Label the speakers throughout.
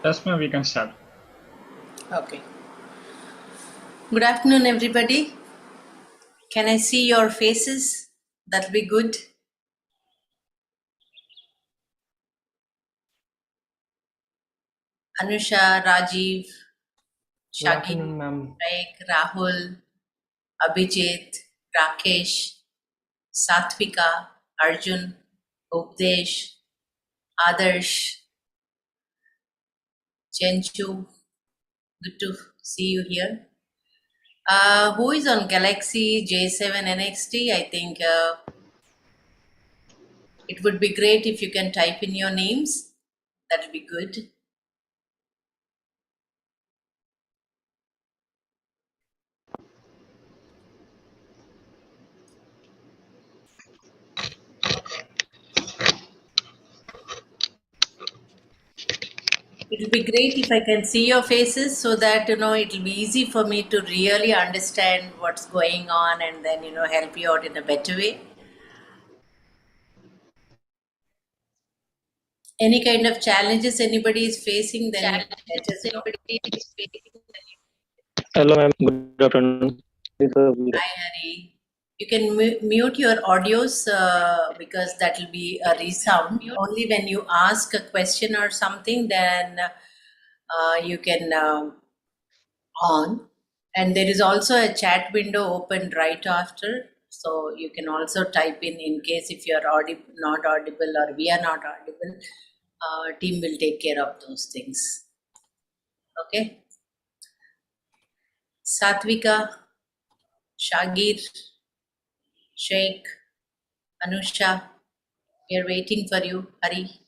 Speaker 1: Yes, ma'am, we can start.
Speaker 2: Okay. Good afternoon, everybody. Can I see your faces? That'll be good. Anusha, Rajiv,
Speaker 3: Good
Speaker 2: Shaggy,
Speaker 3: afternoon, ma'am.
Speaker 2: Raik, Rahul, Abhijit, Rakesh, Satvika, Arjun, Updesh, Adarsh, Chenchu. Good to see you here. Who is on Galaxy J7 NXT? I think it would be great if you can type in your names. That would be good. It'll be great if I can see your faces so that it'll be easy for me to really understand what's going on and then help you out in a better way. Any kind of challenges anybody is facing, then you can let us know.
Speaker 3: Hello, ma'am. Good afternoon. This is Veer.
Speaker 2: Hi, Hari. You can mute your audios because that will be a resound. Only when you ask a question or something, then you can on. And there is also a chat window open right after. So you can also type in case if you are not audible or we are not audible, team will take care of those things. Okay. Satvika, Shagir, Sheikh, Anusha, we are waiting for you. Hari.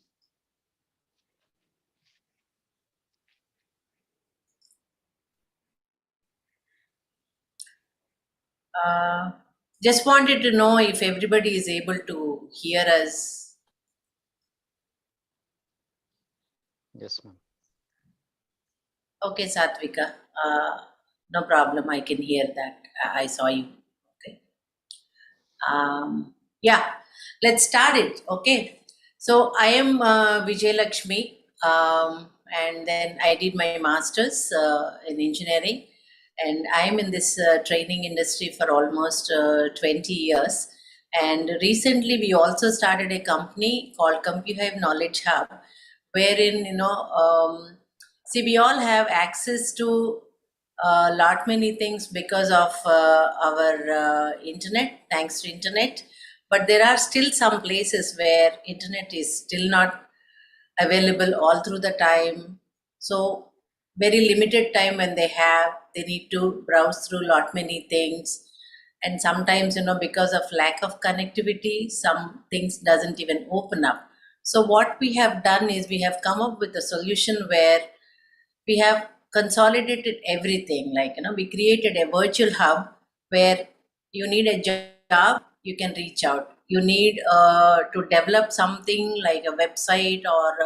Speaker 2: Just wanted to know if everybody is able to hear us.
Speaker 4: Yes, ma'am.
Speaker 2: Okay, Satvika. No problem. I can hear that. I saw you. Okay. Yeah, let's start it. Okay. So I am Vijay Lakshmi, and then I did my master's in engineering, and I am in this training industry for almost 20 years. And recently, we also started a company called CompuHive Knowledge Hub, wherein see, we all have access to a lot many things because of our internet, thanks to internet. But there are still some places where internet is still not available all through the time. So very limited time when they need to browse through lot many things. And sometimes, because of lack of connectivity, some things doesn't even open up. So what we have done is we have come up with a solution where we have consolidated everything. Like, we created a virtual hub where you need a job, you can reach out. You need to develop something like a website or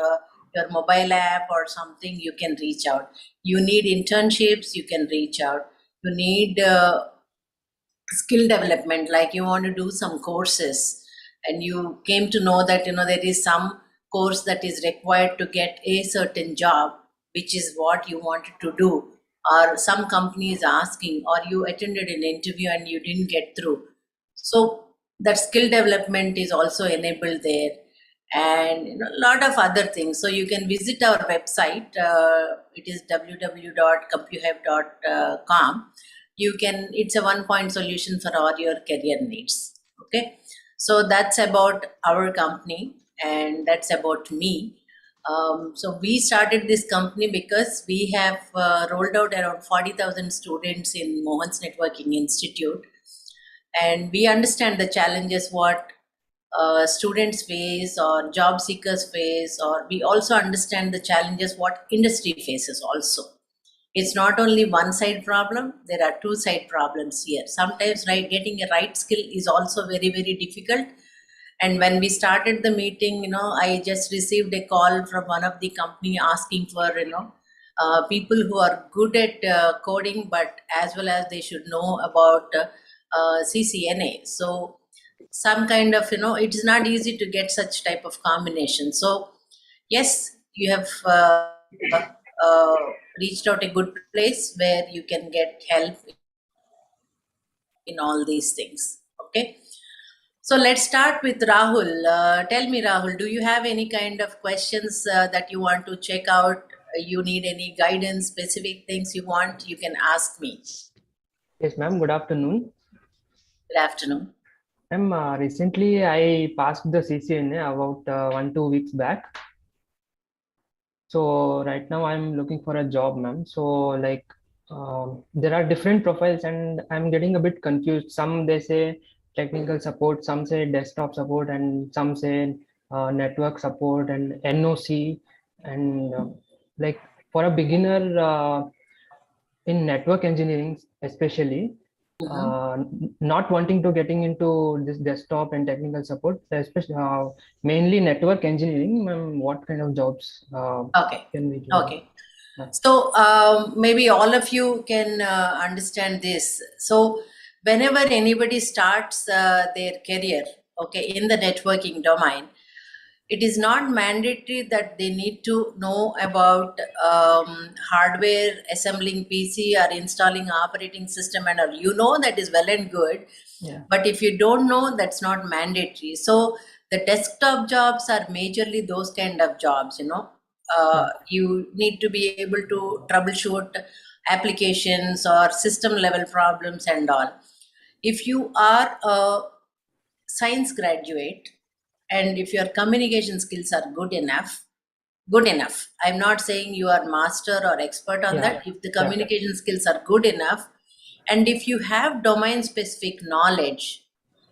Speaker 2: your mobile app or something, you can reach out. You need internships, you can reach out. You need skill development, like you want to do some courses and you came to know that there is some course that is required to get a certain job, which is what you wanted to do, or some company is asking, or you attended an interview and you didn't get through. So that skill development is also enabled there, and a lot of other things. So you can visit our website. It is www.compuhive.com. It's a one point solution for all your career needs. Okay, so that's about our company and that's about me. So we started this company because we have rolled out around 40,000 students in Mohan's Networking Institute, and we understand the challenges what students face or job seekers face, or we also understand the challenges what industry faces also. It's not only one side problem, there are two side problems here. Sometimes getting a right skill is also very, very difficult. And when we started the meeting, I just received a call from one of the company asking for people who are good at coding, but as well as they should know about CCNA. So some kind of it is not easy to get such type of combination. So yes, you have reached out a good place where you can get help in all these things. Okay. So let's start with Rahul. Tell me, Rahul, do you have any kind of questions that you want to check out? You need any guidance, specific things you want, you can ask me.
Speaker 1: Yes, ma'am. Good afternoon.
Speaker 2: Good afternoon.
Speaker 1: Ma'am, recently I passed the CCNA about 1-2 weeks back. So right now I'm looking for a job, ma'am. So like there are different profiles and I'm getting a bit confused. Some they say technical support, some say desktop support, and some say network support and NOC. And like for a beginner in network engineering, especially, not wanting to getting into this desktop and technical support, especially mainly network engineering, ma'am, what kind of jobs
Speaker 2: Okay.
Speaker 1: can we do?
Speaker 2: Okay. So maybe all of you can understand this. So whenever anybody starts their career, okay, in the networking domain, it is not mandatory that they need to know about hardware, assembling PC or installing operating system and all. You know that is well and good,
Speaker 1: Yeah.
Speaker 2: but if you don't know, that's not mandatory. So the desktop jobs are majorly those kind of jobs, you know. You need to be able to troubleshoot applications or system level problems and all. If you are a science graduate and if your communication skills are good enough, I'm not saying you are master or expert on
Speaker 1: Yeah.
Speaker 2: that. If the communication skills are good enough, and if you have domain specific knowledge,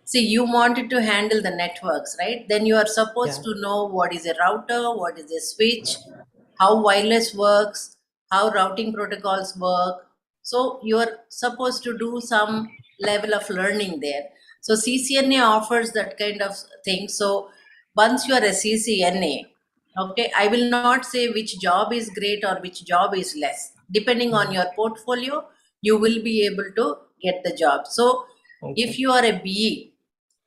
Speaker 2: see, you wanted to handle the networks, right? Then you are supposed to know what is a router, what is a switch, how wireless works, how routing protocols work. So you are supposed to do some level of learning there. So CCNA offers that kind of thing. So once you are a CCNA, okay, I will not say which job is great or which job is less. Depending on your portfolio, you will be able to get the job. So if you are a BE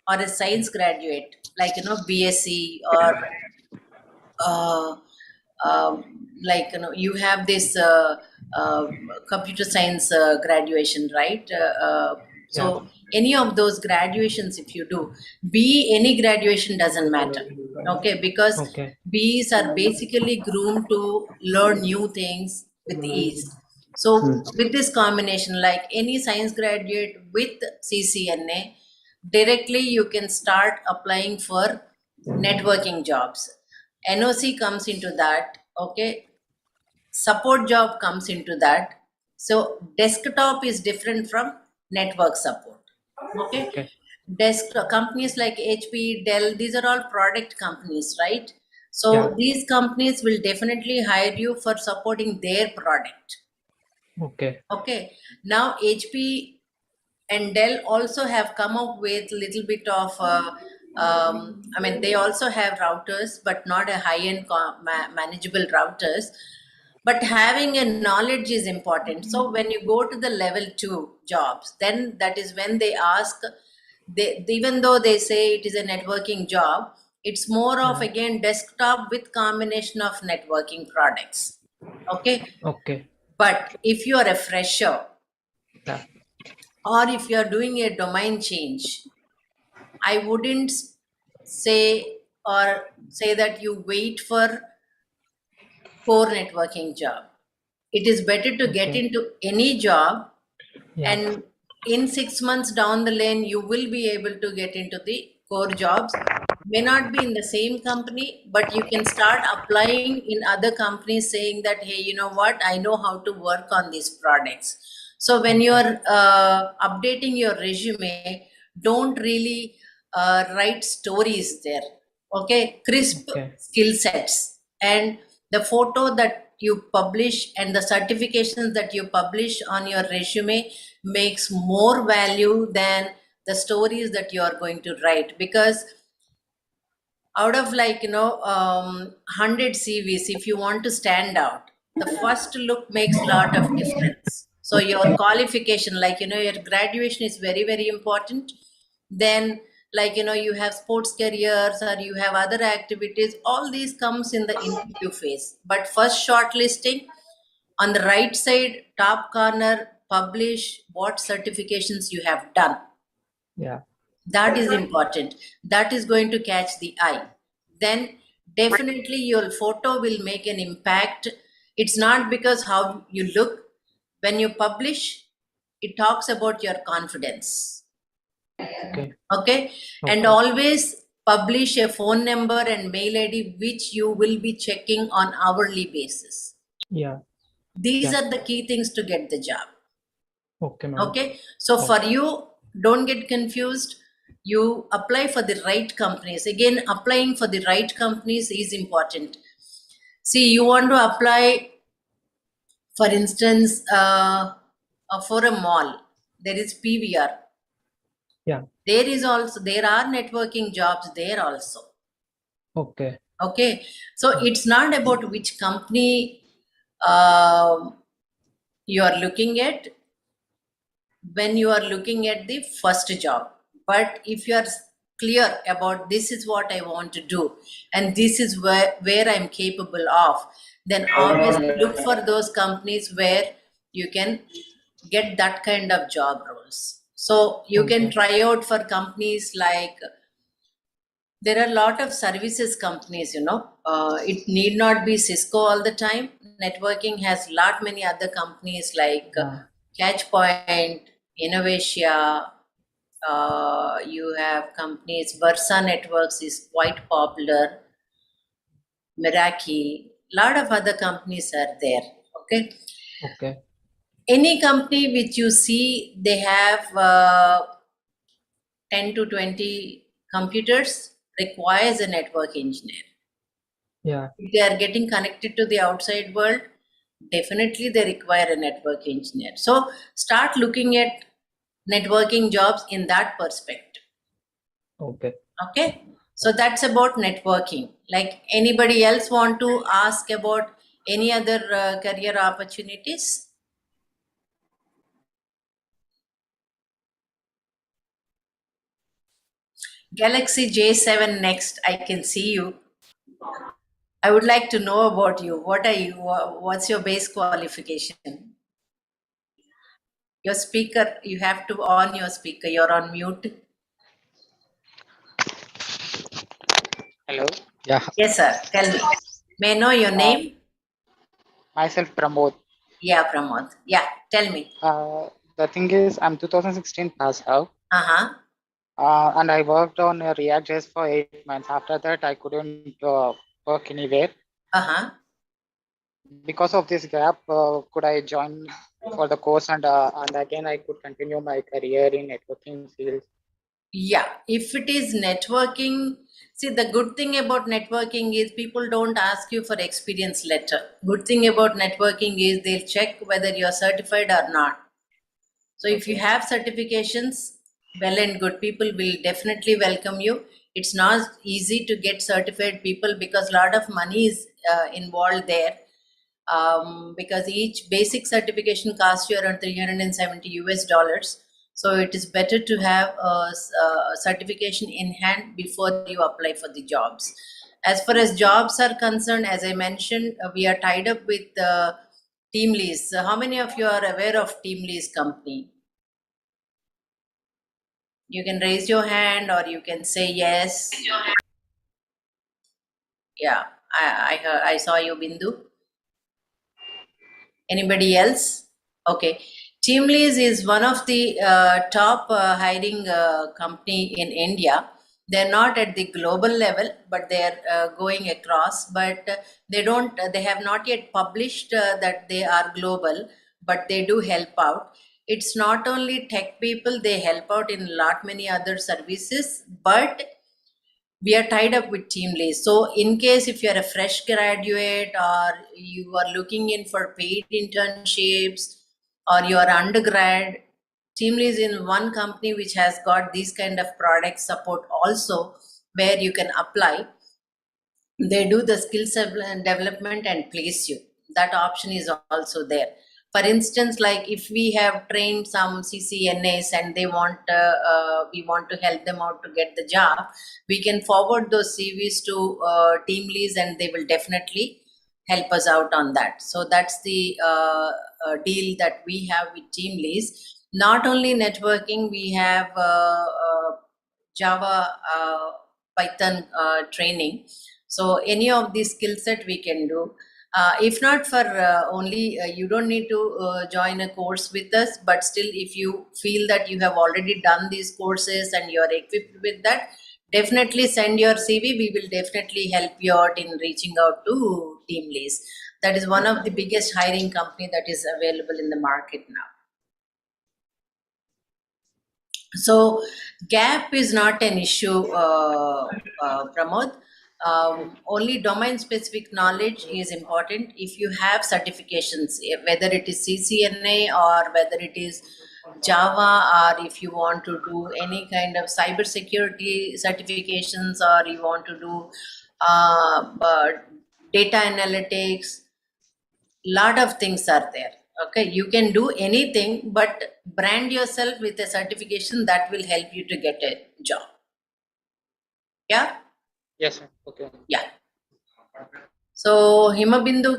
Speaker 2: or a science graduate, like, you know, BSc or like, you know, you have this computer science graduation, right? So any of those graduations, if you do, be any graduation doesn't matter, okay? Because Bs are basically groomed to learn new things with ease. So with this combination, like any science graduate with CCNA, directly you can start applying for networking jobs. NOC comes into that, okay? Support job comes into that. So desktop is different from network support, okay? Desktop companies like HP, Dell, these are all product companies, right? So these companies will definitely hire you for supporting their product. Okay. Now HP and Dell also have come up with little bit of I mean, they also have routers, but not a high-end manageable routers. But having a knowledge is important. So when you go to the level 2 jobs, then that is when they ask, even though they say it is a networking job, it's more of, again, desktop with combination of networking products. Okay. But if you are a fresher, or if you are doing a domain change, I wouldn't say that you wait for core networking job. It is better to get into any job, and in 6 months down the lane, you will be able to get into the core jobs. May not be in the same company, but you can start applying in other companies saying that, hey, you know what, I know how to work on these products. So when you're updating your resume, don't really write stories there, okay? Crisp skill sets, and the photo that you publish and the certifications that you publish on your resume makes more value than the stories that you are going to write. Because out of, like, you know, 100 CVs, if you want to stand out, the first look makes a lot of difference. So your qualification, like, you know, your graduation is very, very important. Then, like, you know, you have sports careers or you have other activities, all these comes in the interview phase. But first shortlisting, On the right side, top corner, publish what certifications you have done.
Speaker 1: Yeah.
Speaker 2: That is important. That is going to catch the eye. Then definitely your photo will make an impact. It's not because how you look. When you publish, it talks about your confidence.
Speaker 1: Okay.
Speaker 2: Okay. And
Speaker 1: Okay.
Speaker 2: always publish a phone number and mail ID which you will be checking on hourly basis.
Speaker 1: Yeah.
Speaker 2: These
Speaker 1: Yeah.
Speaker 2: are the key things to get the job.
Speaker 1: Okay, ma'am.
Speaker 2: Okay. So for you, don't get confused. You apply for the right companies. Again, applying for the right companies is important. See, you want to apply, for instance, for a mall. There is PVR.
Speaker 1: Yeah.
Speaker 2: There are networking jobs there also.
Speaker 1: Okay.
Speaker 2: Okay. So it's not about which company you are looking at when you are looking at the first job. But if you are clear about this is what I want to do and this is where I'm capable of, then always look for those companies where you can get that kind of job roles. So you can try out for companies like, there are a lot of services companies, it need not be Cisco all the time. Networking has lot many other companies like Catchpoint, Innovatia. You have companies, Versa Networks is quite popular, Meraki, lot of other companies are there. Okay.
Speaker 1: Okay.
Speaker 2: Any company which you see, they have 10 to 20 computers, requires a network engineer.
Speaker 1: Yeah.
Speaker 2: If they are getting connected to the outside world, definitely they require a network engineer. So start looking at networking jobs in that perspective.
Speaker 1: Okay.
Speaker 2: Okay. So that's about networking. Like anybody else want to ask about any other career opportunities? Galaxy J7 next. I can see you. I would like to know about you. What are you? What's your base qualification? Your speaker, you have to on your speaker. You're on mute.
Speaker 5: Hello.
Speaker 4: Yeah.
Speaker 2: Yes, sir. Tell me. May I know your name?
Speaker 5: Myself Pramod.
Speaker 2: Yeah, Pramod. Yeah, tell me.
Speaker 5: The thing is, I'm 2016 pass out,
Speaker 2: Uh-huh.
Speaker 5: and I worked on React JS for 8 months. After that, I couldn't work anywhere.
Speaker 2: Uh-huh.
Speaker 5: Because of this gap, could I join for the course and again I could continue my career in networking field?
Speaker 2: Yeah, if it is networking, see, the good thing about networking is people don't ask you for experience letter. Good thing about networking is they'll check whether you're certified or not. So if you have certifications, well and good, people will definitely welcome you. It's not easy to get certified people because a lot of money is involved there. Because each basic certification costs you around 370 US dollars. So it is better to have a certification in hand before you apply for the jobs. As far as jobs are concerned, as I mentioned, we are tied up with TeamLease. So how many of you are aware of TeamLease company? You can raise your hand or you can say yes. Yeah, I saw you, Bindu. Anybody else? Okay. TeamLease is one of the top hiring company in India. They're not at the global level, but they're going across. But they have not yet published that they are global, but they do help out. It's not only tech people, they help out in a lot many other services, but we are tied up with TeamLease. So in case if you're a fresh graduate or you are looking in for paid internships or you are undergrad, TeamLease is one company which has got these kind of product support also, where you can apply. They do the skills development and place you. That option is also there. For instance, like if we have trained some CCNAs and we want to help them out to get the job, we can forward those CVs to TeamLease and they will definitely help us out on that. So that's the deal that we have with TeamLease. Not only networking, we have Java, Python training. So any of these skill set we can do. If not for only, you don't need to join a course with us, but still if you feel that you have already done these courses and you're equipped with that, definitely send your CV. We will definitely help you out in reaching out to TeamLease. That is one of the biggest hiring company that is available in the market now. So gap is not an issue, Pramod. Only domain specific knowledge is important. If you have certifications, whether it is CCNA or whether it is Java, or if you want to do any kind of cyber security certifications, or you want to do data analytics, lot of things are there. Okay, you can do anything, but brand yourself with a certification that will help you to get a job. Yeah.
Speaker 5: Yes, sir. Okay.
Speaker 2: Yeah. So Himabindu,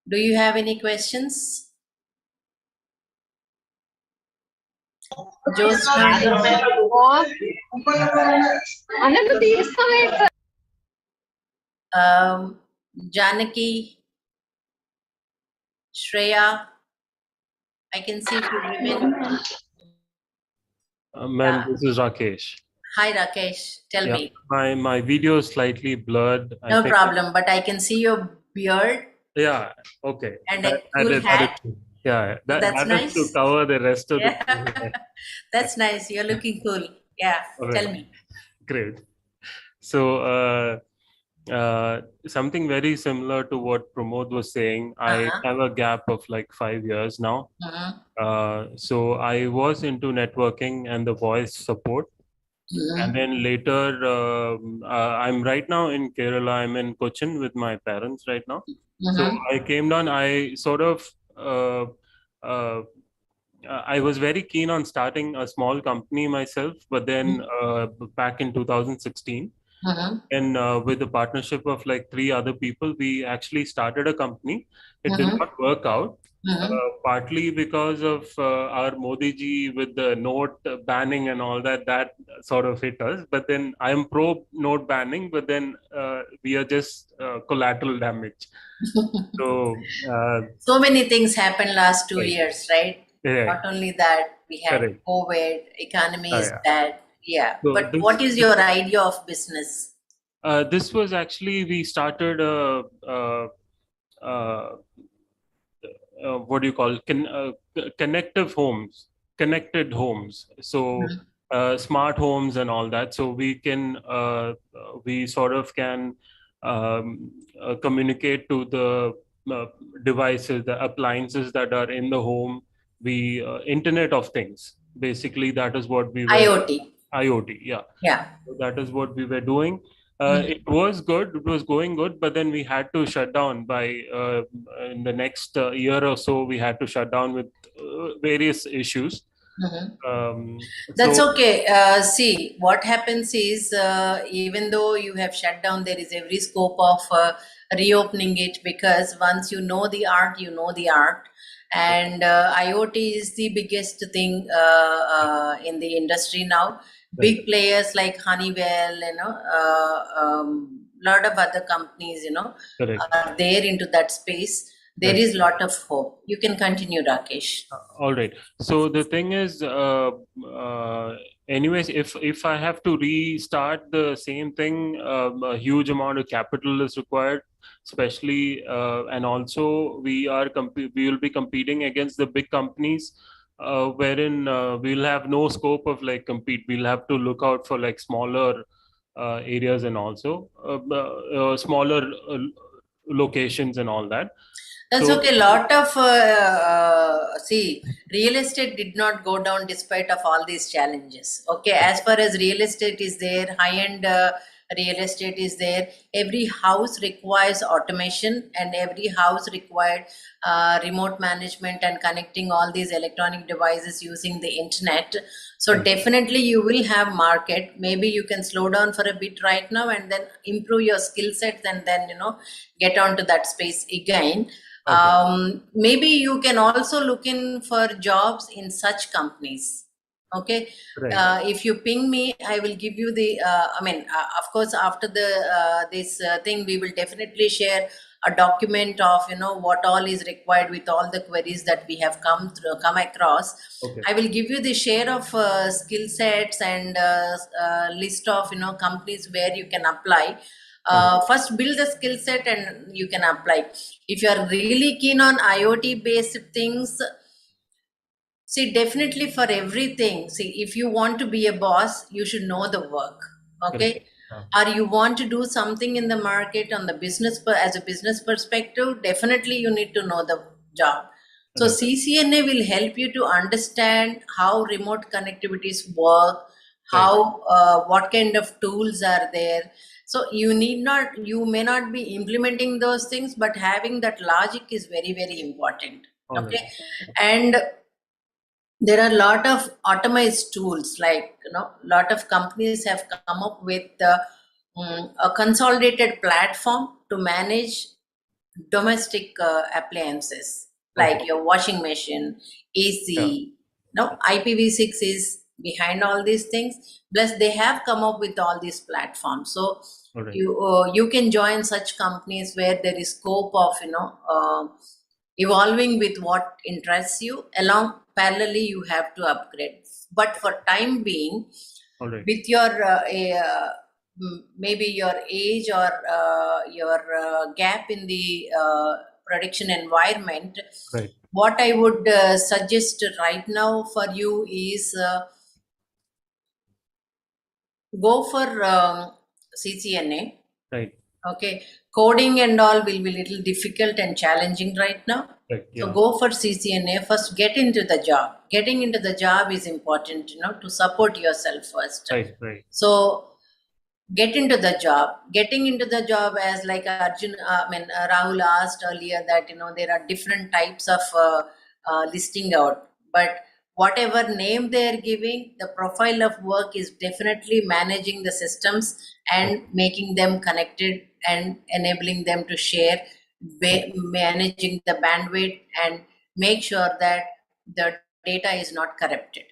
Speaker 2: do you have any questions? Jyotsna? Janaki, Shreya, I can see you women.
Speaker 6: Ma'am, this is Rakesh.
Speaker 2: Hi Rakesh, tell
Speaker 6: Yeah,
Speaker 2: me.
Speaker 6: my video is slightly blurred.
Speaker 2: No problem, but I can see your beard.
Speaker 6: Yeah, okay.
Speaker 2: And a cool hat.
Speaker 6: Yeah,
Speaker 2: That's
Speaker 6: that
Speaker 2: nice.
Speaker 6: is to cover the rest of
Speaker 2: Yeah.
Speaker 6: the.
Speaker 2: That's nice. You're looking cool. Yeah,
Speaker 6: Okay.
Speaker 2: tell me.
Speaker 6: Great. So, something very similar to what Pramod was saying. I have a gap of like 5 years now. So I was into networking and the voice support. And then later, I'm right now in Kerala. I'm in Cochin with my parents right now. So I came down. I sort of, I was very keen on starting a small company myself. But then back in 2016, and with the partnership of like 3 other people, we actually started a company. It did not work out. Partly because of our Modi ji with the note banning and all that sort of hit us. But then I am pro note banning, but then we are just collateral damage.
Speaker 2: So many things happened last 2 years, right?
Speaker 6: Right.
Speaker 2: Not only that, we had
Speaker 6: Correct.
Speaker 2: COVID, economy is bad. Yeah.
Speaker 6: So
Speaker 2: but what is your idea of business?
Speaker 6: This was actually, we started what do you call connected homes. So smart homes and all that. So we can we sort of can communicate to the devices, the appliances that are in the home. We Internet of Things. Basically, that is what we were. IoT, yeah.
Speaker 2: Yeah.
Speaker 6: So that is what we were doing. It was good. It was going good, but then we had to shut down by in the next year or so. We had to shut down with various issues.
Speaker 2: That's okay. See, what happens is, even though you have shut down, there is every scope of reopening it, because once you know the art, you know the art. And IoT is the biggest thing in the industry now. Big players like Honeywell, lot of other companies, are there into that space. There is a lot of hope. You can continue, Rakesh.
Speaker 6: All right. So the thing is, anyways, if I have to restart the same thing, a huge amount of capital is required, especially, and also we will be competing against the big companies, wherein we'll have no scope of like compete. We'll have to look out for like smaller areas and also smaller locations and all that.
Speaker 2: That's okay. Lot of see, real estate did not go down despite of all these challenges. Okay, as far as real estate is there, high-end real estate is there. Every house requires automation, and every house required remote management and connecting all these electronic devices using the internet. So
Speaker 6: Right.
Speaker 2: definitely you will have market. Maybe you can slow down for a bit right now and then improve your skill sets, and then get onto that space again.
Speaker 6: Okay.
Speaker 2: Maybe you can also look in for jobs in such companies. Okay.
Speaker 6: Right.
Speaker 2: If you ping me, I will give you the of course, after the this thing, we will definitely share a document of what all is required with all the queries that we have come across.
Speaker 6: Okay.
Speaker 2: I will give you the share of skill sets and list of companies where you can apply. First build the skill set and you can apply. If you are really keen on IoT based things, see, definitely for everything. See, if you want to be a boss, you should know the work. Okay. Or you want to do something in the market on the business as a business perspective, definitely you need to know the job. So
Speaker 6: Right.
Speaker 2: CCNA will help you to understand how remote connectivities work,
Speaker 6: Right.
Speaker 2: how what kind of tools are there. So you may not be implementing those things, but having that logic is very, very important.
Speaker 6: All
Speaker 2: Okay.
Speaker 6: right.
Speaker 2: And there are a lot of automized tools, like lot of companies have come up with a consolidated platform to manage domestic appliances, like
Speaker 6: Okay.
Speaker 2: your washing machine,
Speaker 6: Yeah.
Speaker 2: AC. No, IPv6 is behind all these things. Plus, they have come up with all these platforms. So
Speaker 6: All right.
Speaker 2: you can join such companies where there is scope of evolving with what interests you. Along parallelly, you have to upgrade. But for time being,
Speaker 6: All right.
Speaker 2: with your maybe your age or your gap in the production environment,
Speaker 6: Right.
Speaker 2: what I would suggest right now for you is go for CCNA.
Speaker 6: Right.
Speaker 2: Okay, coding and all will be little difficult and challenging right now.
Speaker 6: Right.
Speaker 2: So
Speaker 6: Yeah.
Speaker 2: go for CCNA first. Get into the job. Getting into the job is important, to support yourself first.
Speaker 6: Right. Right.
Speaker 2: So get into the job. Getting into the job, as like Rahul asked earlier, that there are different types of listing out, but whatever name they are giving, the profile of work is definitely managing the systems and making them connected and enabling them to share, managing the bandwidth, and make sure that the data is not corrupted.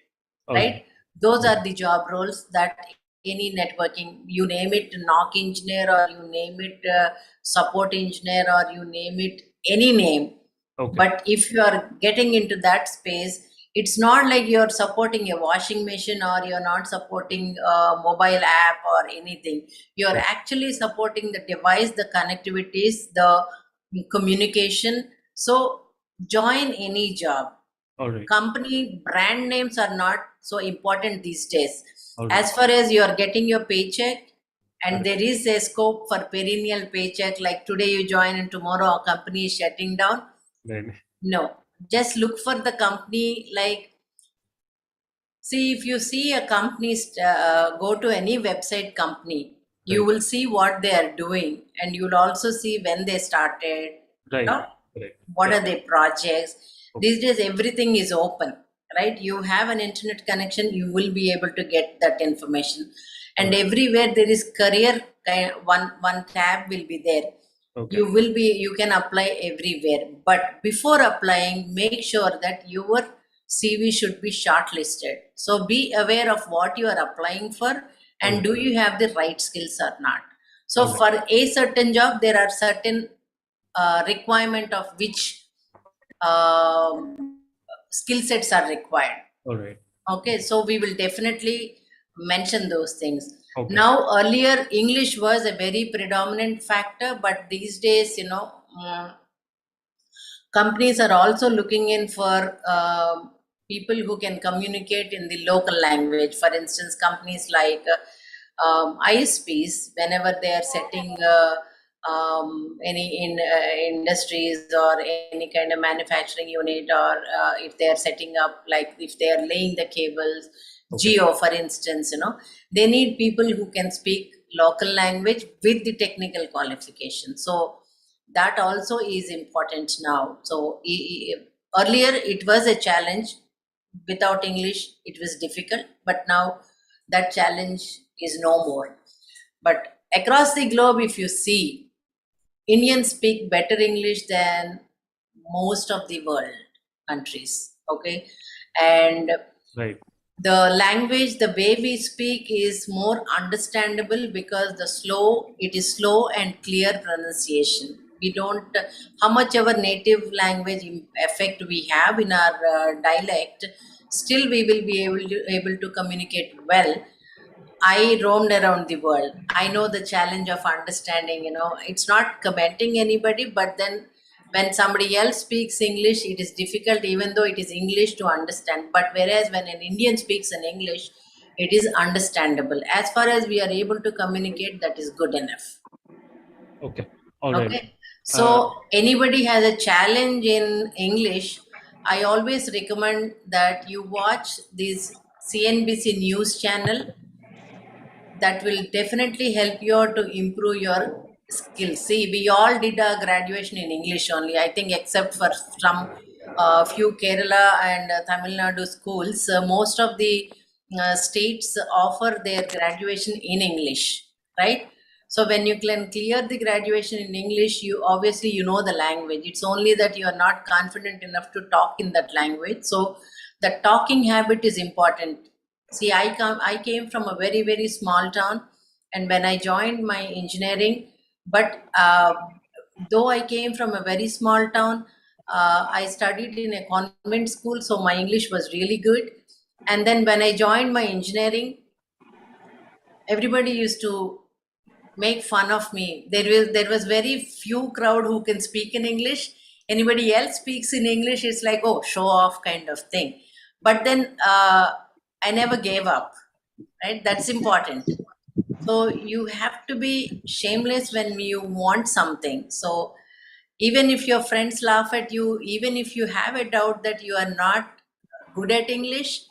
Speaker 6: All
Speaker 2: Right?
Speaker 6: right.
Speaker 2: Those are the job roles that any networking, you name it NOC engineer, or you name it support engineer, or you name it any name.
Speaker 6: Okay.
Speaker 2: But if you are getting into that space, it's not like you're supporting a washing machine, or you're not supporting a mobile app or anything. You're
Speaker 6: Right.
Speaker 2: actually supporting the device, the connectivities, the communication. So join any job.
Speaker 6: All right.
Speaker 2: Company brand names are not so important these days.
Speaker 6: All right.
Speaker 2: As far as you are getting your paycheck, and
Speaker 6: Correct.
Speaker 2: there is a scope for perennial paycheck, like today you join and tomorrow our company is shutting down.
Speaker 6: Right.
Speaker 2: No, just look for the company. Like, see, if you see a company, go to any website company, you
Speaker 6: Right.
Speaker 2: will see what they are doing, and you'll also see when they started.
Speaker 6: Right.
Speaker 2: No?
Speaker 6: Correct.
Speaker 2: What
Speaker 6: Yeah.
Speaker 2: are their projects?
Speaker 6: Okay.
Speaker 2: These days everything is open, right? You have an internet connection, you will be able to get that information. And
Speaker 6: Right.
Speaker 2: everywhere there is career, one tab will be there.
Speaker 6: Okay.
Speaker 2: You can apply everywhere. But before applying, make sure that your CV should be shortlisted. So be aware of what you are applying for, and do you have the right skills or not. So
Speaker 6: Okay.
Speaker 2: for a certain job, there are certain requirement of which skill sets are required.
Speaker 6: All right.
Speaker 2: Okay, so we will definitely mention those things.
Speaker 6: Okay.
Speaker 2: Now, earlier English was a very predominant factor, but these days, companies are also looking in for people who can communicate in the local language. For instance, companies like ISPs, whenever they are setting any industries or any kind of manufacturing unit, or if they are setting up, like if they are laying the cables,
Speaker 6: Okay.
Speaker 2: Geo, for instance, they need people who can speak local language with the technical qualification. So that also is important now. So earlier it was a challenge. Without English, it was difficult, but now that challenge is no more. But across the globe, if you see, Indians speak better English than most of the world countries. Okay, and
Speaker 6: Right.
Speaker 2: the language, the way we speak is more understandable because it is slow and clear pronunciation. We don't, how much our native language effect we have in our dialect, still we will be able to communicate well. I roamed around the world. I know the challenge of understanding, it's not commenting anybody, but then when somebody else speaks English, it is difficult, even though it is English, to understand. But whereas when an Indian speaks in English, it is understandable. As far as we are able to communicate, that is good enough.
Speaker 6: Okay. All right.
Speaker 2: Okay. So anybody has a challenge in English, I always recommend that you watch this CNBC news channel. That will definitely help you out to improve your skills. See, we all did our graduation in English only, I think, except for some few Kerala and Tamil Nadu schools. Most of the states offer their graduation in English, right? So when you can clear the graduation in English, you obviously know the language. It's only that you are not confident enough to talk in that language. So the talking habit is important. See, I came from a very, very small town, and when I joined my engineering, but though I came from a very small town, I studied in a convent school, so my English was really good. And then when I joined my engineering, everybody used to make fun of me. There was very few crowd who can speak in English. Anybody else speaks in English, it's like, oh, show off kind of thing. But then I never gave up, right? That's important. So you have to be shameless when you want something. So even if your friends laugh at you, even if you have a doubt that you are not good at English,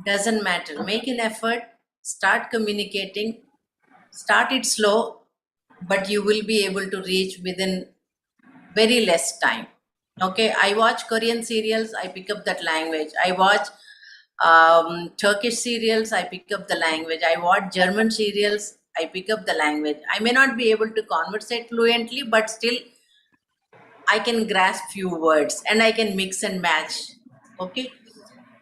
Speaker 2: doesn't matter. Make an effort, start communicating, start it slow, but you will be able to reach within very less time. Okay, I watch Korean serials, I pick up that language. I watch Turkish serials, I pick up the language. I watch German serials, I pick up the language. I may not be able to conversate fluently, but still I can grasp few words and I can mix and match. Okay,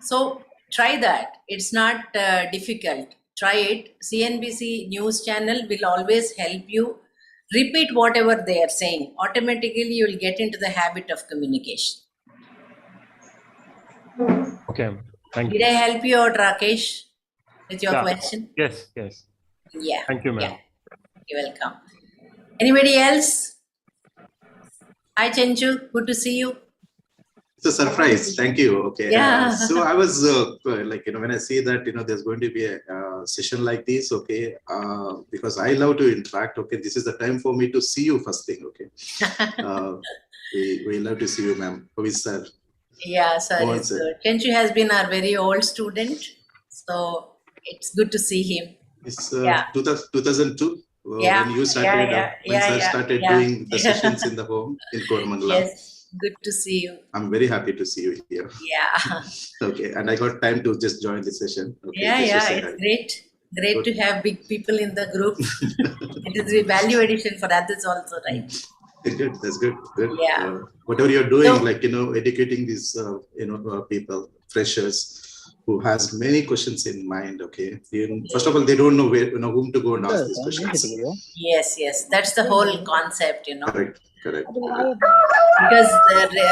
Speaker 2: so try that. It's not difficult. Try it. CNBC news channel will always help you. Repeat whatever they are saying. Automatically, you will get into the habit of communication.
Speaker 6: Okay. Thank
Speaker 2: Did
Speaker 6: you.
Speaker 2: I help you out, Rakesh, with your
Speaker 6: Yeah.
Speaker 2: question?
Speaker 6: Yes. Yes.
Speaker 2: Yeah.
Speaker 6: Thank you, ma'am.
Speaker 2: Yeah. You're welcome. Anybody else? Hi, Chenchu. Good to see you.
Speaker 7: It's a surprise. Thank you. Okay.
Speaker 2: Yeah.
Speaker 7: So I was like, when I see that, there's going to be a session like this, okay, because I love to interact. Okay. This is the time for me to see you first thing. Okay. We love to see you, ma'am. Who is sir?
Speaker 2: Yeah, sir.
Speaker 7: Oh,
Speaker 2: It's
Speaker 7: sir.
Speaker 2: good. Chenchu has been our very old student. So it's good to see him.
Speaker 7: It's
Speaker 2: Yeah.
Speaker 7: 2002
Speaker 2: Yeah,
Speaker 7: when you started, when sir started doing the sessions in the home in Koramangala.
Speaker 2: Yes. Good to see you.
Speaker 7: I'm very happy to see you here.
Speaker 2: Yeah.
Speaker 7: Okay. And I got time to just join the session. Okay.
Speaker 2: Yeah,
Speaker 7: just to
Speaker 2: yeah.
Speaker 7: say
Speaker 2: It's
Speaker 7: hi.
Speaker 2: great. Great
Speaker 7: Good.
Speaker 2: to have big people in the group. It is a value addition for others also, right?
Speaker 7: Good. That's good. Good.
Speaker 2: Yeah.
Speaker 7: Whatever you're doing,
Speaker 2: So-
Speaker 7: like, educating these, people, freshers who has many questions in mind. Okay. First of all, they don't know where, whom to go and ask these questions.
Speaker 2: Yes. That's the whole concept,
Speaker 7: Correct.
Speaker 2: Because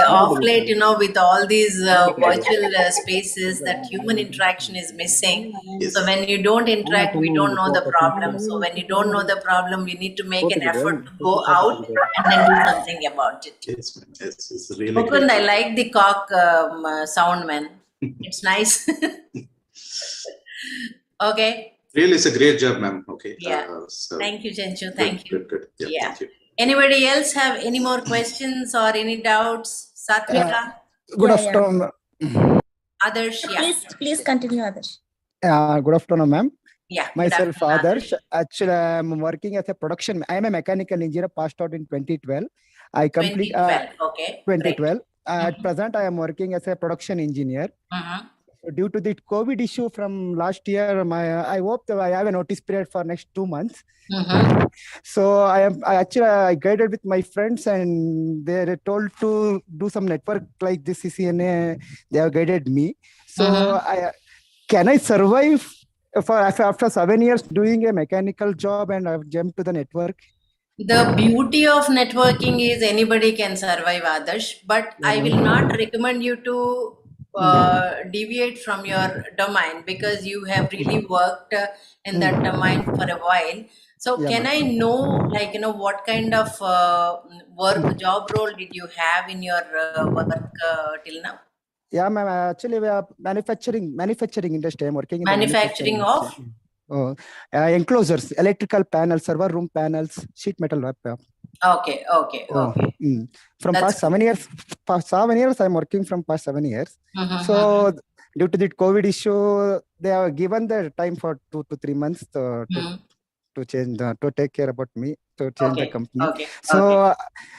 Speaker 2: of late, with all these virtual spaces, that human interaction is missing.
Speaker 7: Yes.
Speaker 2: So when you don't interact, we don't know the problem. So when you don't know the problem, we need to make an effort to go out and then do something about it.
Speaker 7: Yes, ma'am. Yes, it's really
Speaker 2: Mukund,
Speaker 7: great.
Speaker 2: I like the cock sound, man. It's nice. Okay.
Speaker 7: Really, it's a great job, ma'am. Okay.
Speaker 2: Yeah.
Speaker 7: So
Speaker 2: Thank you, Chenchu.
Speaker 7: good,
Speaker 2: Thank you.
Speaker 7: Good. Yeah.
Speaker 2: Yeah.
Speaker 7: Thank you.
Speaker 2: Anybody else have any more questions or any doubts? Satvika?
Speaker 8: Good
Speaker 9: Yeah,
Speaker 8: afternoon.
Speaker 2: Others? Yeah.
Speaker 9: Please continue, Adarsh.
Speaker 8: Good afternoon, ma'am.
Speaker 2: Yeah. good
Speaker 8: Myself,
Speaker 2: afternoon,
Speaker 8: Adarsh. Actually, I'm working as a production. I am a mechanical engineer, passed out in 2012. I complete
Speaker 2: 2012. Okay. Great.
Speaker 8: 2012. At present, I am working as a production engineer.
Speaker 2: Mhm.
Speaker 8: Due to the COVID issue from last year, I hope that I have a notice period for next 2 months.
Speaker 2: Mhm.
Speaker 8: So I guided with my friends, and they told to do some network like this CCNA. They have guided me. So can I survive for after 7 years doing a mechanical job, and I've jumped to the network?
Speaker 2: The beauty of networking is anybody can survive, Adarsh, but I will not recommend you to deviate from your domain because you have really worked in that domain for a while. So
Speaker 8: Yeah,
Speaker 2: can
Speaker 8: ma'am.
Speaker 2: I know, like, what kind of job role did you have in your work till now?
Speaker 8: Yeah, ma'am. Actually, we are manufacturing industry. I'm working in the
Speaker 2: Manufacturing of?
Speaker 8: industry. Enclosures, electrical panels, server room panels, sheet metal wrap.
Speaker 2: Okay.
Speaker 8: From
Speaker 2: That's
Speaker 8: past 7 years, I'm working from past 7 years.
Speaker 2: Mhm,
Speaker 8: So due to the COVID issue, they have given the time for 2 to 3 months to change to take care about me, to change the company.
Speaker 2: Okay.
Speaker 8: So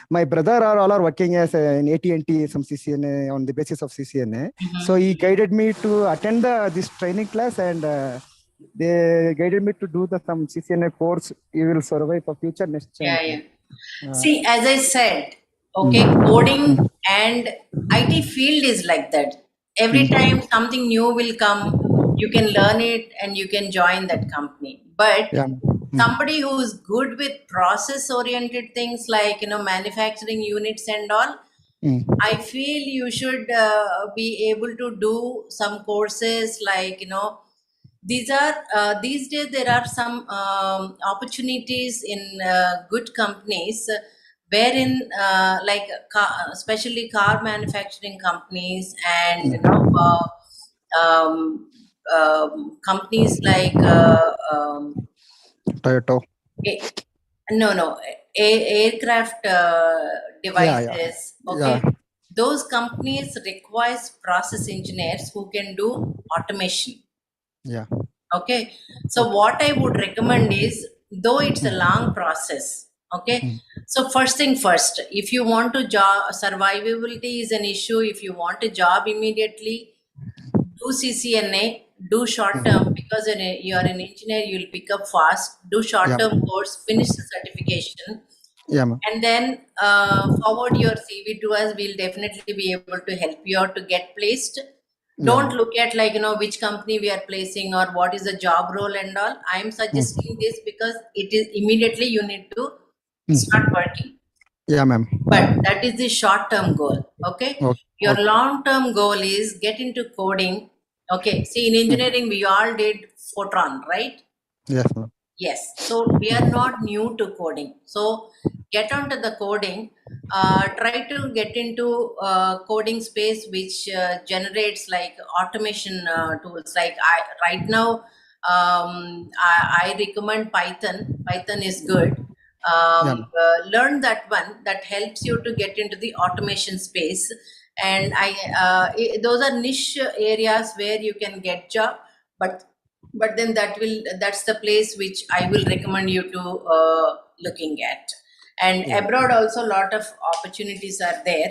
Speaker 8: my brother all are working as in AT&T, some CCNA on the basis of CCNA. So he guided me to attend this training class, and they guided me to do some CCNA course. You will survive for future next chance.
Speaker 2: Yeah. See, as I said, okay, coding and IT field is like that. Every time something new will come, you can learn it and you can join that company. But somebody who is good with process-oriented things like, manufacturing units and all, I feel you should be able to do some courses like, these days there are some opportunities in good companies wherein especially car manufacturing companies and companies like
Speaker 8: Toyota.
Speaker 2: aircraft devices. Okay, those companies requires process engineers who can do automation.
Speaker 8: Yeah.
Speaker 2: Okay, so what I would recommend is, though it's a long process, okay, so first thing first, if you want to job, survivability is an issue. If you want a job immediately, do CCNA, do short term, because you are an engineer, you'll pick up fast. Do short term course, finish the certification, and then forward your CV to us. We'll definitely be able to help you out to get placed. Don't look at which company we are placing or what is the job role and all. I'm suggesting this because it is immediately you need to start working.
Speaker 8: Yeah, ma'am.
Speaker 2: But that is the short-term goal. Okay. Your long-term goal is get into coding. Okay. See, in engineering, we all did Fortran, right?
Speaker 8: Yes, ma'am.
Speaker 2: Yes. So we are not new to coding. So get onto the coding. Try to get into coding space which generates like automation tools. Like right now, I recommend Python. Python is good. Learn that one. That helps you to get into the automation space. And those are niche areas where you can get job, but then that's the place which I will recommend you to looking at. And abroad also a lot of opportunities are there.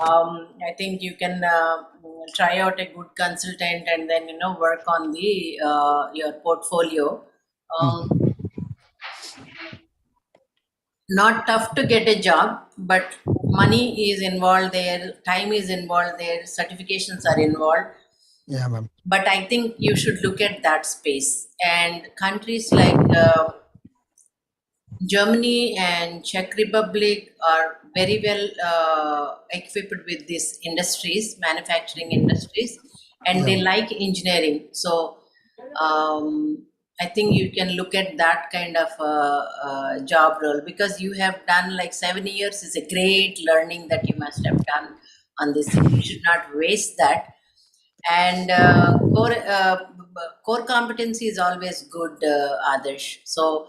Speaker 2: I think you can try out a good consultant and then work on the your portfolio. Not tough to get a job, but money is involved there, time is involved there, certifications are involved.
Speaker 8: Yeah, ma'am.
Speaker 2: But I think you should look at that space. And countries like Germany and Czech Republic are very well equipped with these industries, manufacturing industries, and they like engineering. So I think you can look at that kind of job role, because you have done like 7 years is a great learning that you must have done on this. You should not waste that. And core competency is always good, Adarsh. So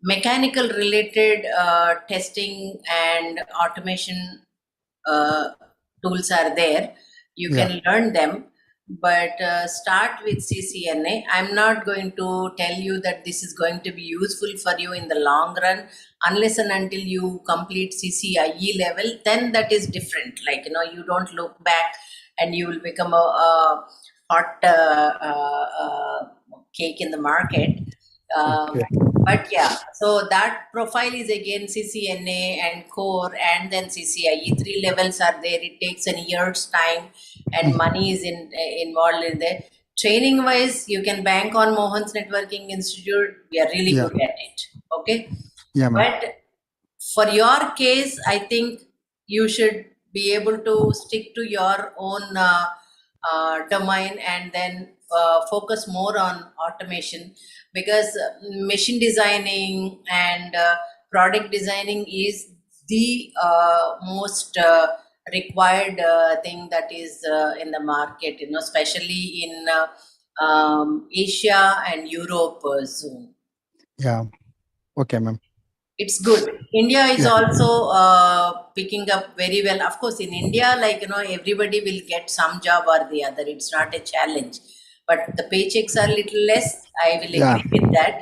Speaker 2: mechanical related testing and automation tools are there. You can learn them. but start with CCNA. I'm not going to tell you that this is going to be useful for you in the long run unless and until you complete CCIE level. Then that is different. Like, you don't look back and you will become a hot cake in the market. But yeah, so that profile is again CCNA and core, and then CCIE. 3 levels are there. It takes a year's time, and money is involved in there. Training wise, you can bank on Mohan's Networking Institute. We are really good at it. Okay.
Speaker 8: Yeah, ma'am.
Speaker 2: But for your case, I think you should be able to stick to your own domain and then focus more on automation, because machine designing and product designing is the most required thing that is in the market, especially in Asia and Europe soon.
Speaker 8: Yeah. Okay, ma'am.
Speaker 2: It's good. India is
Speaker 8: Yeah.
Speaker 2: also picking up very well. Of course, in India, everybody will get some job or the other. It's not a challenge, but the paychecks are little less. I will
Speaker 8: Yeah.
Speaker 2: agree with that.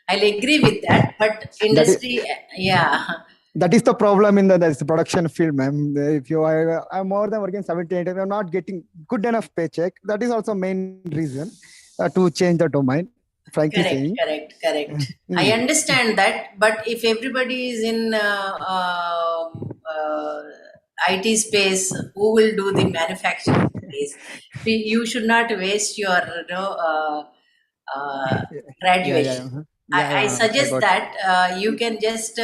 Speaker 2: I'll agree with that. But industry, yeah.
Speaker 8: That is the problem in the production field, ma'am. If you are, I'm more than working 70, 80, I'm not getting good enough paycheck. That is also main reason to change the domain. Frankly saying.
Speaker 2: Correct. I understand that, but if everybody is in IT space, who will do the manufacturing space? You should not waste your graduation. I suggest that you can just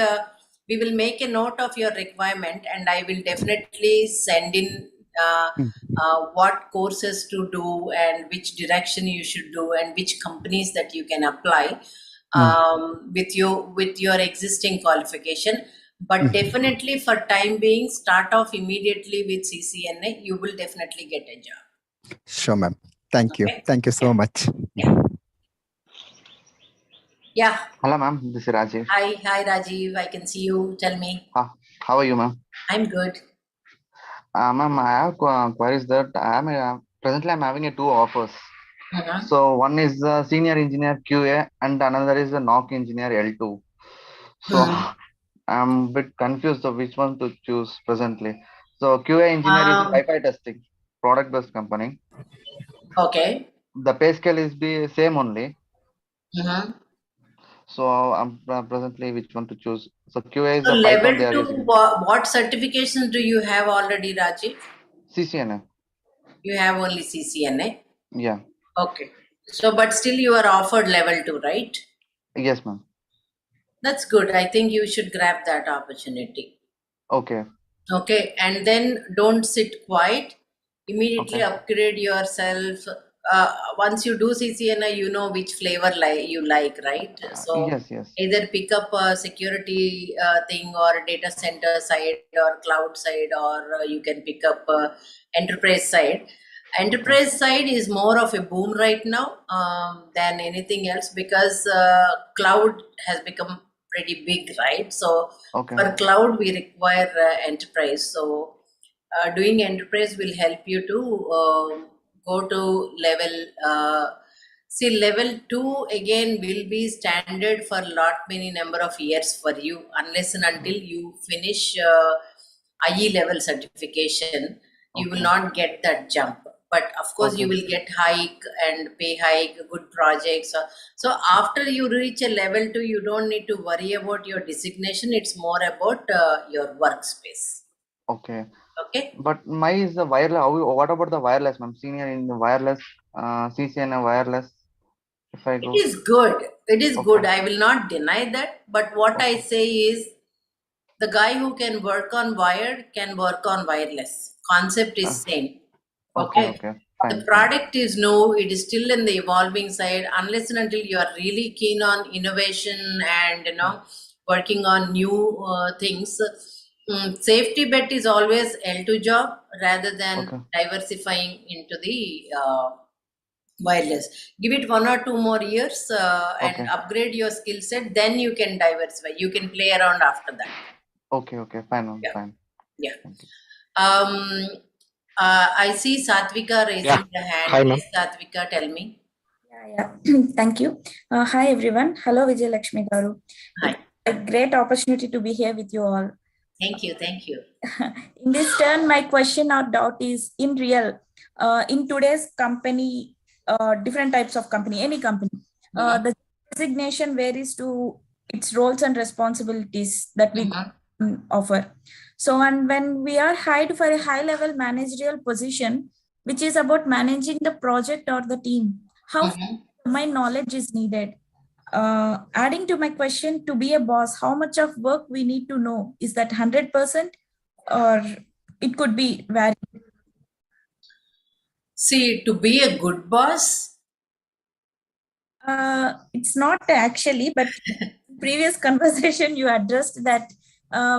Speaker 2: we will make a note of your requirement, and I will definitely send in what courses to do and which direction you should do and which companies that you can apply with your existing qualification. But definitely for time being, start off immediately with CCNA. You will definitely get a job.
Speaker 8: Sure, ma'am. Thank you. Thank you so much.
Speaker 2: Yeah.
Speaker 9: Hello, ma'am. This is Rajiv.
Speaker 2: Hi, Rajiv. I can see you. Tell me.
Speaker 9: How are you, ma'am?
Speaker 2: I'm good.
Speaker 9: Ma'am, I have queries that presently I'm having 2 offers. So one is senior engineer QA and another is a NOC engineer L2. So I'm a bit confused of which one to choose presently. So QA engineer is Wi-Fi testing, product-based company.
Speaker 2: Okay.
Speaker 9: The pay scale is the same only. So I'm presently which one to choose. So QA is
Speaker 2: so
Speaker 9: the
Speaker 2: level
Speaker 9: Python they are
Speaker 2: 2,
Speaker 9: using.
Speaker 2: what certifications do you have already, Rajiv?
Speaker 9: CCNA.
Speaker 2: You have only CCNA?
Speaker 9: Yeah.
Speaker 2: Okay. So, but still you are offered level 2, right?
Speaker 9: Yes, ma'am.
Speaker 2: That's good. I think you should grab that opportunity.
Speaker 9: Okay.
Speaker 2: Okay. And then don't sit quiet. Immediately upgrade yourself. Once you do CCNA, you know which flavor you like, right? So
Speaker 9: yes.
Speaker 2: Either pick up a security thing or data center side or cloud side, or you can pick up enterprise side. Enterprise side is more of a boom right now than anything else, because cloud has become pretty big, right? So for cloud, we require enterprise. So doing enterprise will help you to go to level. See, level 2 again will be standard for many number of years for you, unless and until you finish IE level certification. You will not get that jump. But of course, you will get hike and pay hike, good projects. So after you reach a level 2, you don't need to worry about your designation. It's more about your workspace.
Speaker 9: Okay.
Speaker 2: Okay.
Speaker 9: But my is the wireless. What about the wireless, ma'am? Senior in the wireless, CCNA wireless. If I go.
Speaker 2: It is good. It is good. I will not deny that. But what I say is, the guy who can work on wired can work on wireless. Concept is same. Okay. The product is new. It is still in the evolving side. Unless and until you are really keen on innovation and working on new things. Safety bet is always L2 job rather than diversifying into the wireless. Give it 1 or 2 more years and upgrade your skill set. Then you can diversify. You can play around after that.
Speaker 9: Okay, fine, fine.
Speaker 2: Yeah. I see Satvika raising
Speaker 3: Yeah.
Speaker 2: the hand.
Speaker 3: Hi, ma'am.
Speaker 2: Yes, Satvika, tell me.
Speaker 10: Yeah. Thank you. Hi, everyone. Hello, Vijay Lakshmi Garu.
Speaker 2: Hi.
Speaker 10: It's a great opportunity to be here with you all.
Speaker 2: Thank you. Thank you.
Speaker 10: In this turn, my question or doubt is in today's company, different types of company, any company, the designation varies to its roles and responsibilities that we offer. So, and when we are hired for a high level managerial position, which is about managing the project or the team, how my knowledge is needed. Adding to my question, to be a boss, how much of work we need to know? Is that 100% or it could be varied?
Speaker 2: See, to be a good boss?
Speaker 10: It's not actually, but previous conversation you addressed that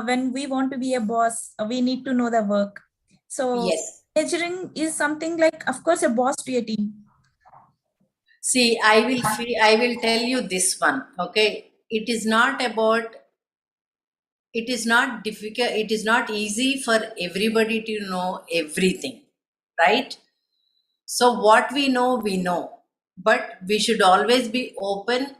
Speaker 10: when we want to be a boss, we need to know the work. So
Speaker 2: yes,
Speaker 10: measuring is something like, of course, a boss to a team.
Speaker 2: See, I will tell you this one, okay? It is not difficult, it is not easy for everybody to know everything, right? So what we know, but we should always be open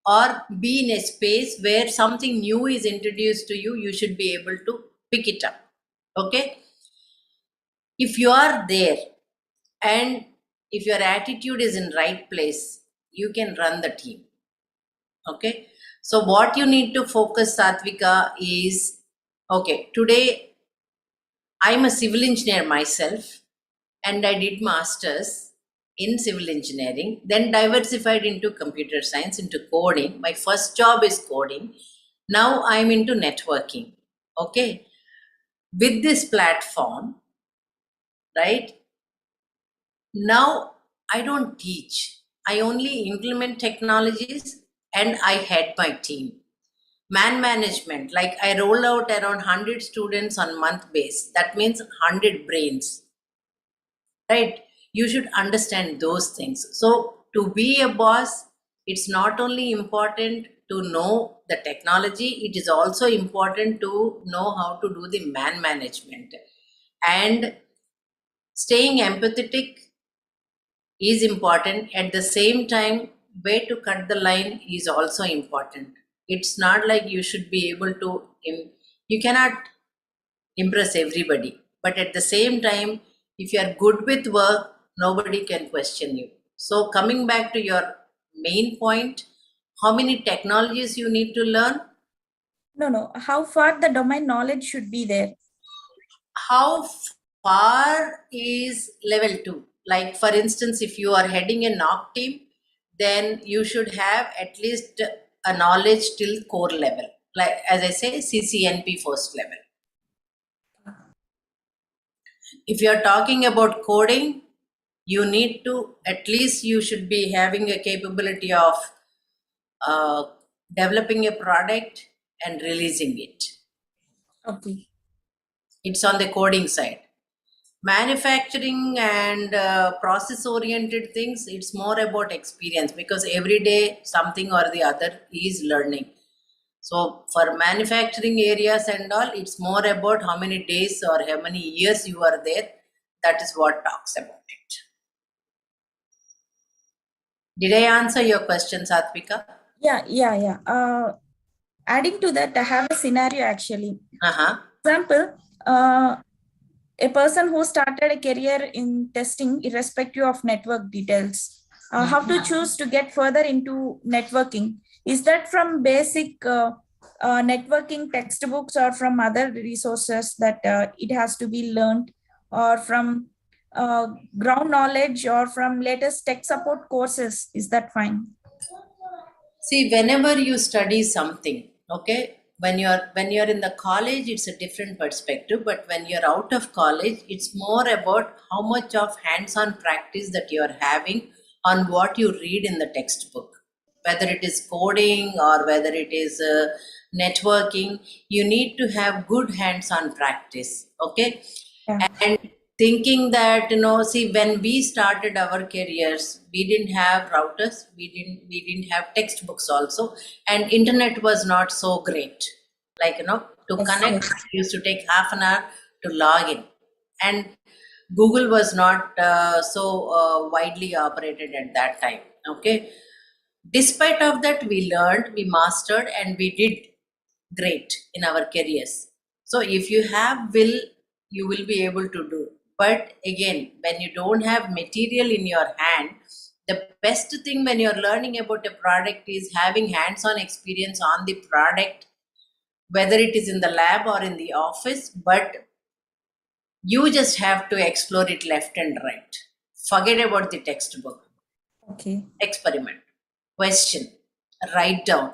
Speaker 2: or be in a space where something new is introduced to you, you should be able to pick it up, okay? If you are there and if your attitude is in right place, you can run the team. Okay. So what you need to focus, Satvika, is, okay, today I'm a civil engineer myself and I did masters in civil engineering, then diversified into computer science, into coding. My first job is coding. Now I'm into networking. Okay. With this platform, right? Now, I don't teach. I only implement technologies and I head my team. Man management, like I roll out around 100 students on month base. That means 100 brains, right? You should understand those things. So to be a boss, it's not only important to know the technology, it is also important to know how to do the man management. And staying empathetic is important. At the same time, where to cut the line is also important. It's not like you should be able to, you cannot impress everybody. But at the same time, if you are good with work, nobody can question you. So coming back to your main point, how many technologies you need to learn?
Speaker 10: No. How far the domain knowledge should be there?
Speaker 2: How far is level 2? Like for instance, if you are heading a NOC team, then you should have at least a knowledge till core level. Like as I say, CCNP first level. If you are talking about coding, you need to, at least you should be having a capability of developing a product and releasing it.
Speaker 10: Okay.
Speaker 2: It's on the coding side. Manufacturing and process oriented things, it's more about experience, because every day something or the other is learning. So for manufacturing areas and all, it's more about how many days or how many years you are there. That is what talks about it. Did I answer your question, Satvika?
Speaker 10: Yeah. Adding to that, I have a scenario actually.
Speaker 2: Example,
Speaker 10: a person who started a career in testing irrespective of network details, how to choose to get further into networking? Is that from basic networking textbooks or from other resources that it has to be learned, or from ground knowledge, or from latest tech support courses? Is that fine?
Speaker 2: See, whenever you study something, okay, when you're in the college, it's a different perspective, but when you're out of college, it's more about how much of hands-on practice that you're having on what you read in the textbook. Whether it is coding or whether it is networking, you need to have good hands-on practice, okay?
Speaker 10: Yeah.
Speaker 2: And thinking that, see, when we started our careers, we didn't have routers, we didn't have textbooks also, and internet was not so great. Like, to connect, it used to take half an hour to log in. And Google was not so widely operated at that time. Okay. Despite of that, we learned, we mastered, and we did great in our careers. So if you have will, you will be able to do. But again, when you don't have material in your hand, the best thing when you're learning about a product is having hands-on experience on the product, whether it is in the lab or in the office, but you just have to explore it left and right. Forget about the textbook.
Speaker 10: Okay.
Speaker 2: Experiment, question, write down,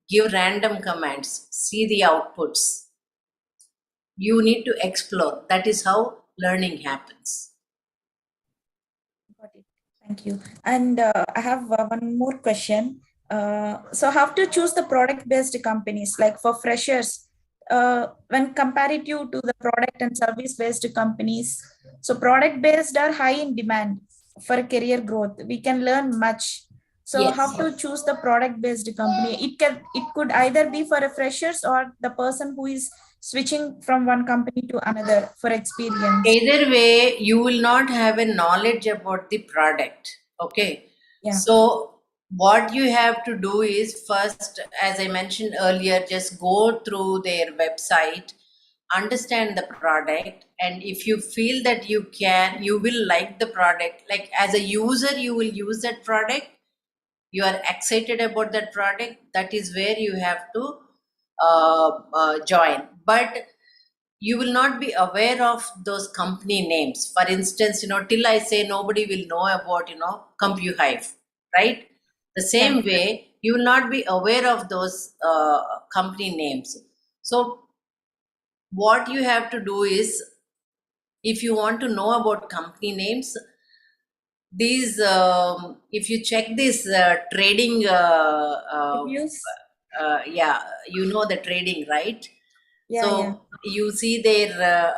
Speaker 2: give random commands, see the outputs. You need to explore. That is how learning happens.
Speaker 10: Got it. Thank you. And I have one more question. So how to choose the product-based companies, like for freshers, when comparative to the product and service-based companies? So product-based are high in demand for career growth. We can learn much. So
Speaker 2: Yes.
Speaker 10: how to choose the product-based company? It could either be for a freshers or the person who is switching from one company to another for experience.
Speaker 2: Either way, you will not have a knowledge about the product. Okay.
Speaker 10: Yeah.
Speaker 2: So what you have to do is first, as I mentioned earlier, just go through their website, understand the product, and if you feel that you will like the product, like as a user, you will use that product, you are excited about that product, that is where you have to join. But you will not be aware of those company names. For instance, till I say nobody will know about, CompuHive, right? The same way, you will not be aware of those company names. So what you have to do is, if you want to know about company names, these, if you check this trading,
Speaker 10: Reviews?
Speaker 2: yeah, the trading, right?
Speaker 10: Yeah,
Speaker 2: So
Speaker 10: yeah.
Speaker 2: you see their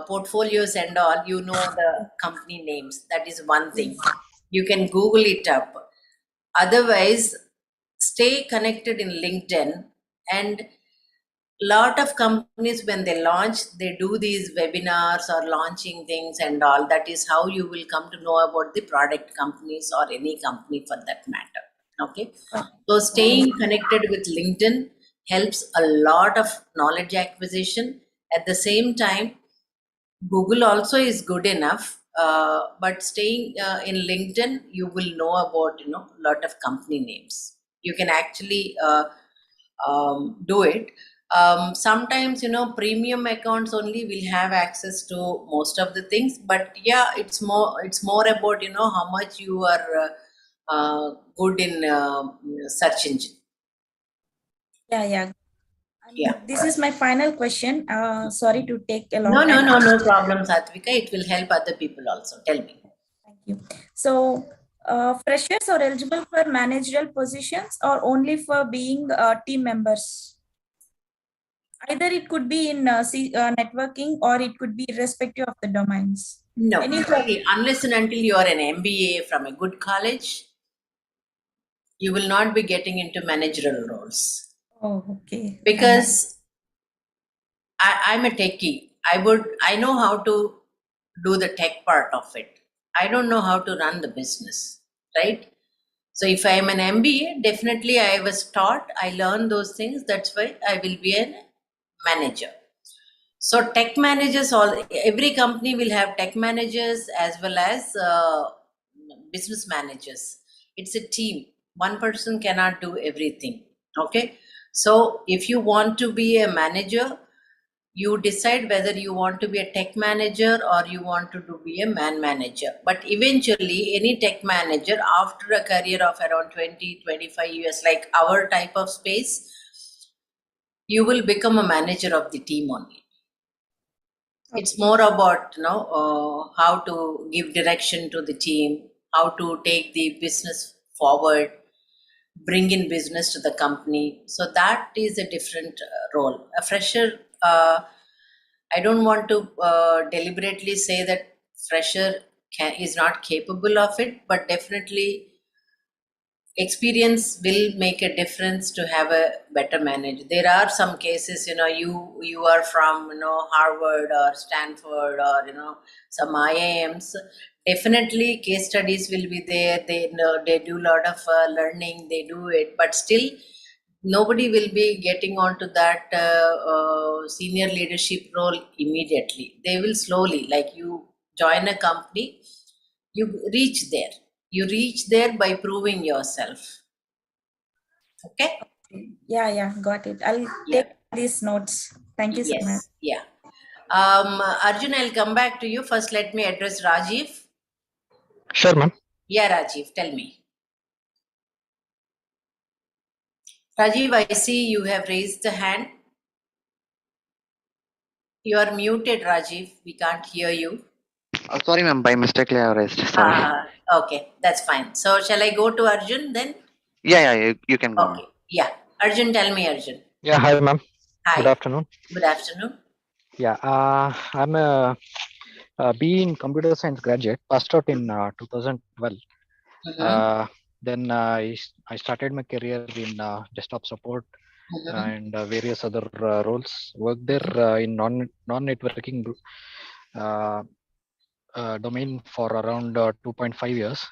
Speaker 2: portfolios and all, the company names. That is one thing. You can Google it up. Otherwise, stay connected in LinkedIn. And lot of companies, when they launch, they do these webinars or launching things and all. That is how you will come to know about the product companies or any company for that matter. Okay. So staying connected with LinkedIn helps a lot of knowledge acquisition. At the same time, Google also is good enough, but staying in LinkedIn, you will know about a lot of company names. You can actually do it. Sometimes premium accounts only will have access to most of the things, but yeah, it's more about how much you are good in search engine.
Speaker 10: Yeah.
Speaker 2: Yeah.
Speaker 10: This is my final question. Sorry to take a long time.
Speaker 2: No problem, Satvika. It will help other people also. Tell me.
Speaker 10: Thank you. So, freshers are eligible for managerial positions or only for being team members? Either it could be in networking or it could be irrespective of the domains.
Speaker 2: No, unless and until you are an MBA from a good college, you will not be getting into managerial roles.
Speaker 10: Oh, okay.
Speaker 2: Because I'm a techie. I know how to do the tech part of it. I don't know how to run the business, right? So if I am an MBA, definitely I was taught, I learned those things. That's why I will be a manager. So tech managers, every company will have tech managers as well as business managers. It's a team. One person cannot do everything. Okay. So if you want to be a manager, you decide whether you want to be a tech manager or you want to be a man manager. But eventually, any tech manager, after a career of around 20-25 years, like our type of space, you will become a manager of the team only. Okay. It's more about how to give direction to the team, how to take the business forward, bring in business to the company. So that is a different role. A fresher, I don't want to deliberately say that fresher is not capable of it, but definitely experience will make a difference to have a better manager. There are some cases, you are from, Harvard or Stanford or, some IIMs. Definitely case studies will be there. They do a lot of learning, they do it, but still nobody will be getting onto that senior leadership role immediately. They will slowly, like you join a company, you reach there. You reach there by proving yourself. Okay?
Speaker 10: Yeah, got it. I'll take these notes. Thank you so much.
Speaker 2: Yeah. Arjun, I'll come back to you. First, let me address Rajiv.
Speaker 3: Sure, ma'am.
Speaker 2: Yeah, Rajiv, tell me. Rajiv, I see you have raised the hand. You are muted, Rajiv. We can't hear you.
Speaker 9: Sorry, ma'am. By mistake, I raised. Sorry.
Speaker 2: Okay, that's fine. So, shall I go to Arjun then?
Speaker 9: Yeah, you can go.
Speaker 2: Okay. Yeah. Arjun, tell me, Arjun.
Speaker 3: Yeah, hi, ma'am.
Speaker 2: Hi.
Speaker 3: Good afternoon.
Speaker 2: Good afternoon.
Speaker 3: Yeah, I'm a BE in computer science graduate, passed out in 2012. Then I started my career in desktop support and various other roles. Worked there in non-networking domain for around 2.5 years.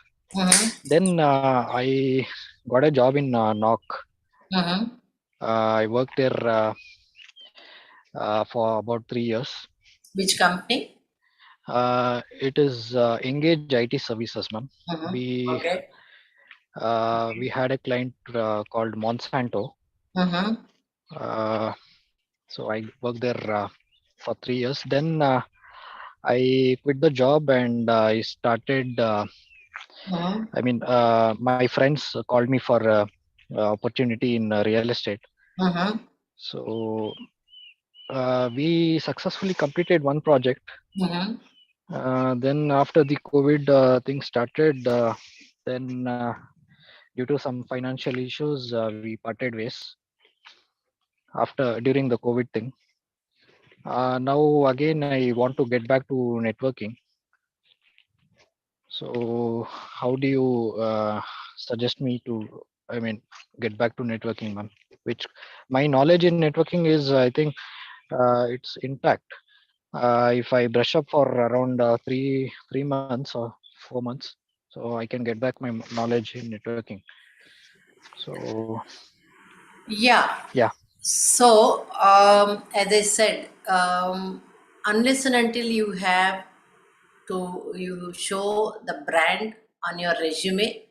Speaker 3: Then I got a job in NOC. I worked there for about 3 years.
Speaker 2: Which company?
Speaker 3: It is Engage IT Services, ma'am. We had a client called Monsanto. So I worked there for 3 years. Then I quit the job and I started. My friends called me for opportunity in real estate. So we successfully completed one project. Then after the COVID thing started, then due to some financial issues, we parted ways during the COVID thing. Now again, I want to get back to networking. So how do you suggest me to, get back to networking, ma'am? Which my knowledge in networking is, I think, it's intact. If I brush up for around 3 months or 4 months, so I can get back my knowledge in networking. So yeah.
Speaker 2: So as I said, unless and until you show the brand on your resume,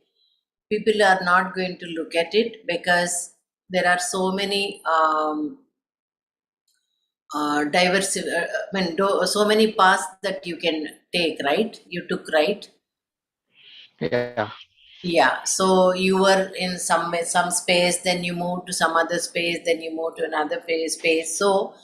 Speaker 2: people are not going to look at it because there are so many so many paths that you can take, right? You took, right?
Speaker 3: Yeah.
Speaker 2: So you were in some space, then you moved to some other space, then you moved to another space. So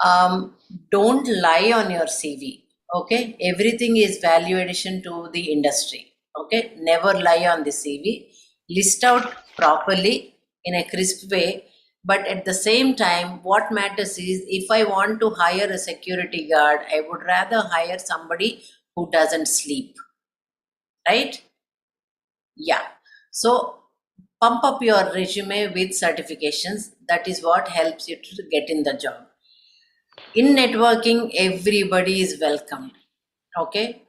Speaker 2: don't lie on your CV. Okay, everything is value addition to the industry. Okay, never lie on the CV. List out properly in a crisp way. But at the same time, what matters is if I want to hire a security guard, I would rather hire somebody who doesn't sleep. Right? Yeah. So pump up your resume with certifications. That is what helps you to get in the job. In networking, everybody is welcomed. Okay.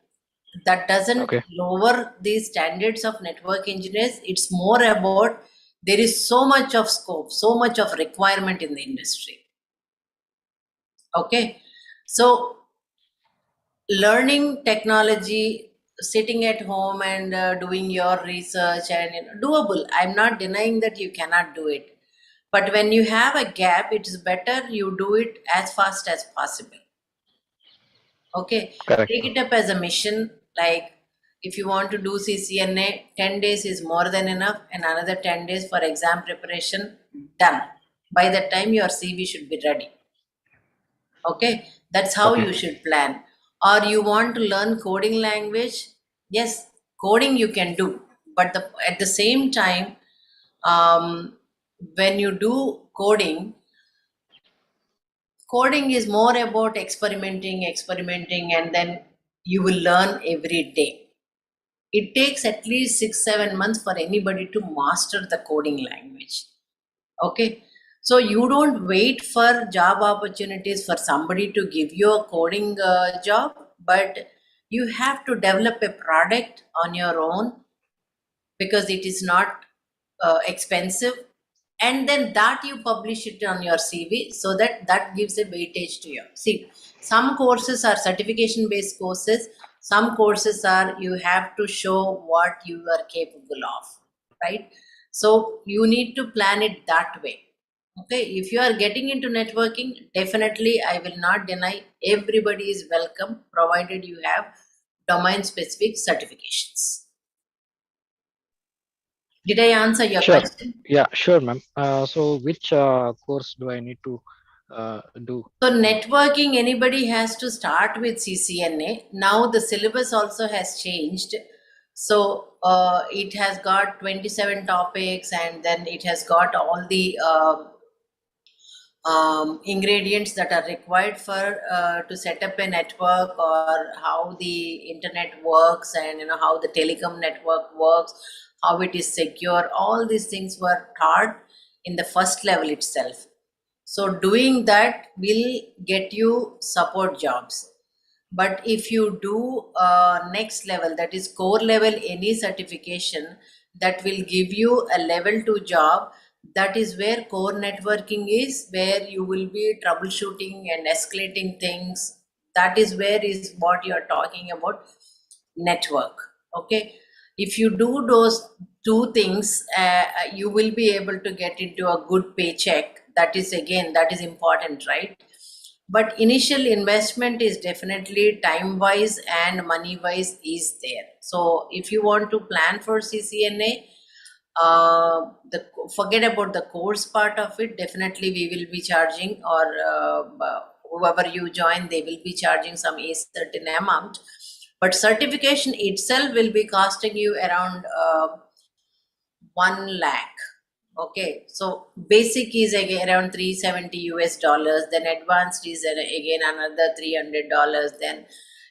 Speaker 2: That doesn't lower the standards of network engineers. It's more about there is so much of scope, so much of requirement in the industry. Okay. So learning technology, sitting at home and doing your research and doable. I'm not denying that you cannot do it. But when you have a gap, it's better you do it as fast as possible. Okay.
Speaker 3: Correct.
Speaker 2: Take it up as a mission. Like if you want to do CCNA, 10 days is more than enough, and another 10 days for exam preparation, done. By that time, your CV should be ready. Okay. That's how you should plan. Or you want to learn coding language? Yes, coding you can do. But at the same time, when you do coding is more about experimenting, and then you will learn every day. it takes at least 6-7 months for anybody to master the coding language. Okay, so you don't wait for job opportunities for somebody to give you a coding job, but you have to develop a product on your own because it is not expensive, and then that you publish it on your CV, so that gives a weightage to you. See, some courses are certification based courses, some courses are you have to show what you are capable of, right? So you need to plan it that way. Okay, if you are getting into networking, definitely I will not deny everybody is welcome provided you have domain specific certifications. Did I answer your
Speaker 3: Sure.
Speaker 2: question?
Speaker 3: Yeah, sure, ma'am. So which course do I need to do?
Speaker 2: So networking, anybody has to start with CCNA. Now the syllabus also has changed. So it has got 27 topics, and then it has got all the ingredients that are required for to set up a network, or how the internet works, and how the telecom network works, how it is secure. All these things were taught in the first level itself. So doing that will get you support jobs. But if you do next level, that is core level, any certification that will give you a level 2 job, that is where core networking is, where you will be troubleshooting and escalating things. That is where is what you are talking about network. Okay, if you do those two things, you will be able to get into a good paycheck. That is, again, that is important, right? But initial investment is definitely time wise and money wise is there. So if you want to plan for CCNA, forget about the course part of it. Definitely we will be charging, or whoever you join, they will be charging some a certain amount. But certification itself will be costing you around 1 lakh. Okay, so basic is again around $370 US, then advanced is again another $300, then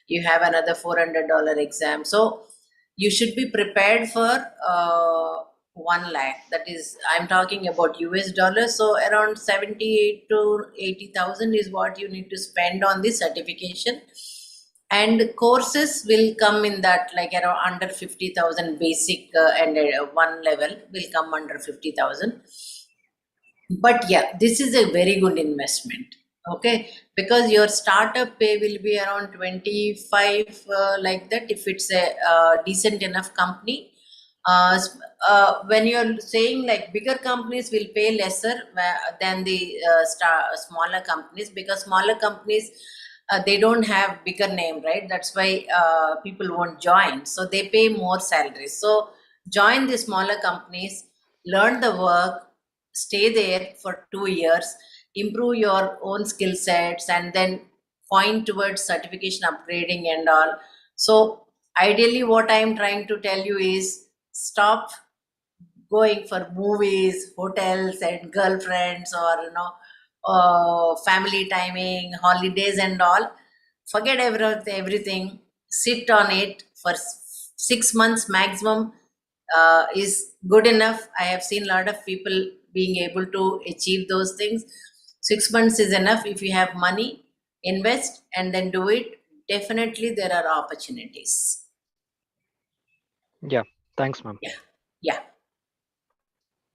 Speaker 2: you have another $400 exam. So you should be prepared for 1 lakh. That is, I'm talking about US dollars. So around 78 to 80,000 is what you need to spend on this certification. And courses will come in that, like around under 50,000 basic, and one level will come under 50,000. But yeah, this is a very good investment. Okay, because your startup pay will be around 25, like that, if it's a decent enough company. When you're saying like bigger companies will pay lesser than the smaller companies, because smaller companies, they don't have bigger name, right? That's why people won't join. So they pay more salaries. So join the smaller companies, learn the work, stay there for 2 years, improve your own skill sets, and then point towards certification upgrading and all. So ideally, what I'm trying to tell you is stop going for movies, hotels, and girlfriends, or family timing, holidays, and all. Forget everything. Sit on it for 6 months maximum is good enough. I have seen a lot of people being able to achieve those things. 6 months is enough. If you have money, invest and then do it. Definitely, there are opportunities.
Speaker 3: Yeah, thanks, ma'am.
Speaker 2: Yeah.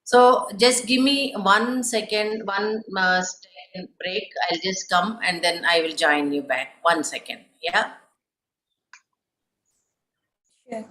Speaker 2: So just give me 1 second, one second break. I'll just come and then I will join you back. 1 second. Yeah.
Speaker 10: Sure.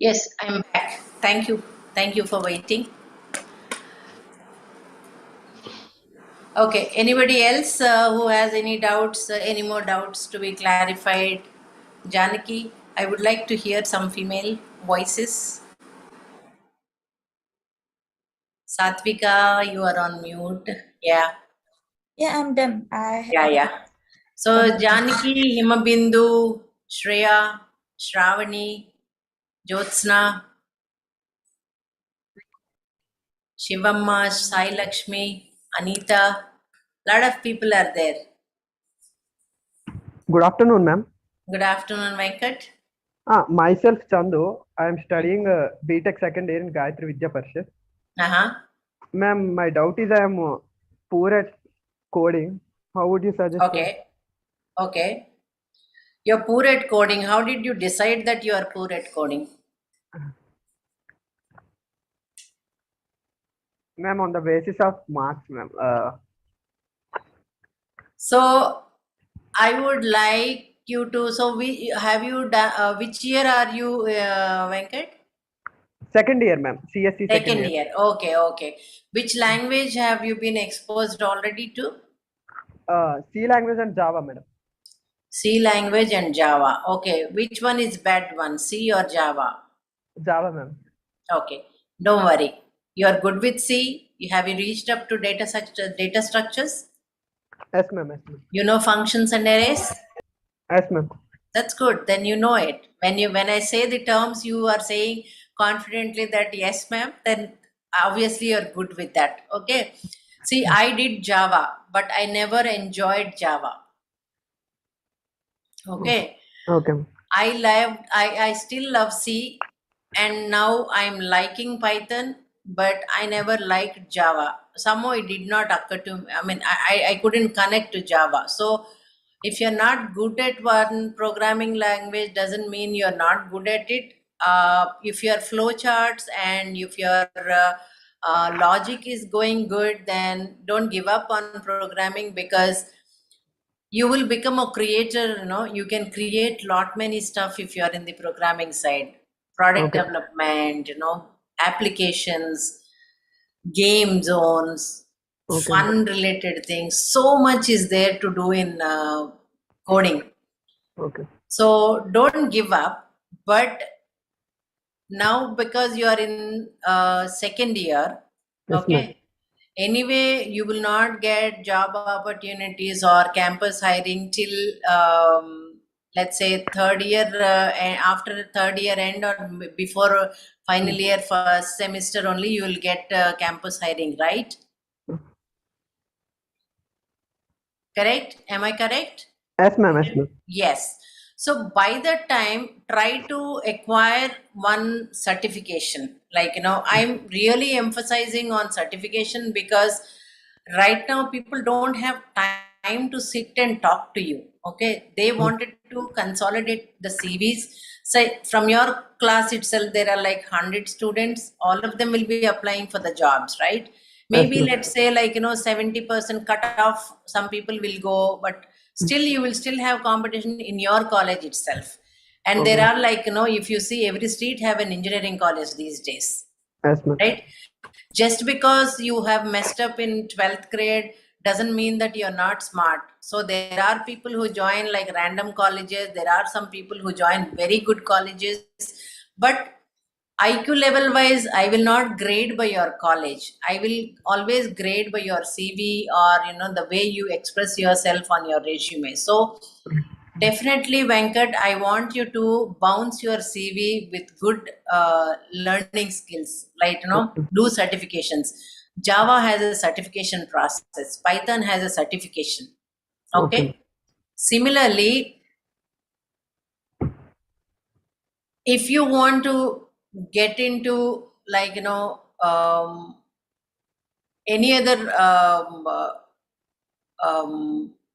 Speaker 2: Yes, I'm back. Thank you. Thank you for waiting. Okay, anybody else who has any doubts, any more doubts to be clarified? Janaki, I would like to hear some female voices. Satvika, you are on mute. Yeah.
Speaker 10: Yeah, I'm done.
Speaker 2: Yeah. So Janaki, Himabindu, Shreya, Shravani, Jyotsna, Shivamma, Sai Lakshmi, Anita, lot of people are there.
Speaker 11: Good afternoon, ma'am.
Speaker 2: Good afternoon, Venkat.
Speaker 11: Myself, Chandu. I am studying BTech second year in Gayatri Vidya Parishad. Ma'am, my doubt is I am poor at coding. How would you suggest?
Speaker 2: Okay. You're poor at coding. How did you decide that you are poor at coding?
Speaker 11: Ma'am, on the basis of marks, ma'am.
Speaker 2: So I would like you to. So have you done? Which year are you, Venkat?
Speaker 11: Second year, ma'am. CSC
Speaker 2: second year. Okay. Which language have you been exposed already to?
Speaker 11: C language and Java, madam.
Speaker 2: C language and Java. Okay. Which one is bad one, C or Java?
Speaker 11: Java, ma'am.
Speaker 2: Okay. Don't worry. You are good with C. Have you reached up to data structures?
Speaker 11: Yes, ma'am.
Speaker 2: You know functions and arrays?
Speaker 11: Yes, ma'am.
Speaker 2: That's good. Then you know it. When I say the terms, you are saying confidently that yes, ma'am. Then obviously you're good with that. Okay. See, I did Java, but I never enjoyed Java. Okay.
Speaker 11: Okay.
Speaker 2: I still love C, and now I'm liking Python, but I never liked Java. Somehow it did not occur to me. I mean, I couldn't connect to Java. So if you're not good at one programming language, doesn't mean you're not good at it. If your flowcharts and if your logic is going good, then don't give up on programming, because you will become a creator. You can create lot many stuff if you are in the programming side. Product development, applications, game zones, fun related things. So much is there to do in coding.
Speaker 11: Okay.
Speaker 2: So don't give up. But now, because you are in second year,
Speaker 11: yes,
Speaker 2: okay. Anyway, you will not get job opportunities or campus hiring till let's say third year, after third year end or before final year first semester only you will get campus hiring, right? Correct? Am I correct?
Speaker 11: Yes, ma'am. Yes, ma'am.
Speaker 2: Yes. So by that time, try to acquire one certification. I'm really emphasizing on certification, because right now people don't have time to sit and talk to you. Okay. They wanted to consolidate the CVs. Say from your class itself, there are like 100 students. All of them will be applying for the jobs, right? Maybe let's say 70% cut off. Some people will go, but still you will still have competition in your college itself. And there are if you see, every street have an engineering college these days.
Speaker 11: Yes, ma'am.
Speaker 2: Right? Just because you have messed up in 12th grade doesn't mean that you're not smart. So there are people who join like random colleges. There are some people who join very good colleges. But IQ level wise, I will not grade by your college. I will always grade by your CV or the way you express yourself on your resume. So definitely, Venkat, I want you to bounce your CV with good learning skills, do certifications. Java has a certification process. Python has a certification. Okay. Similarly, if you want to get into any other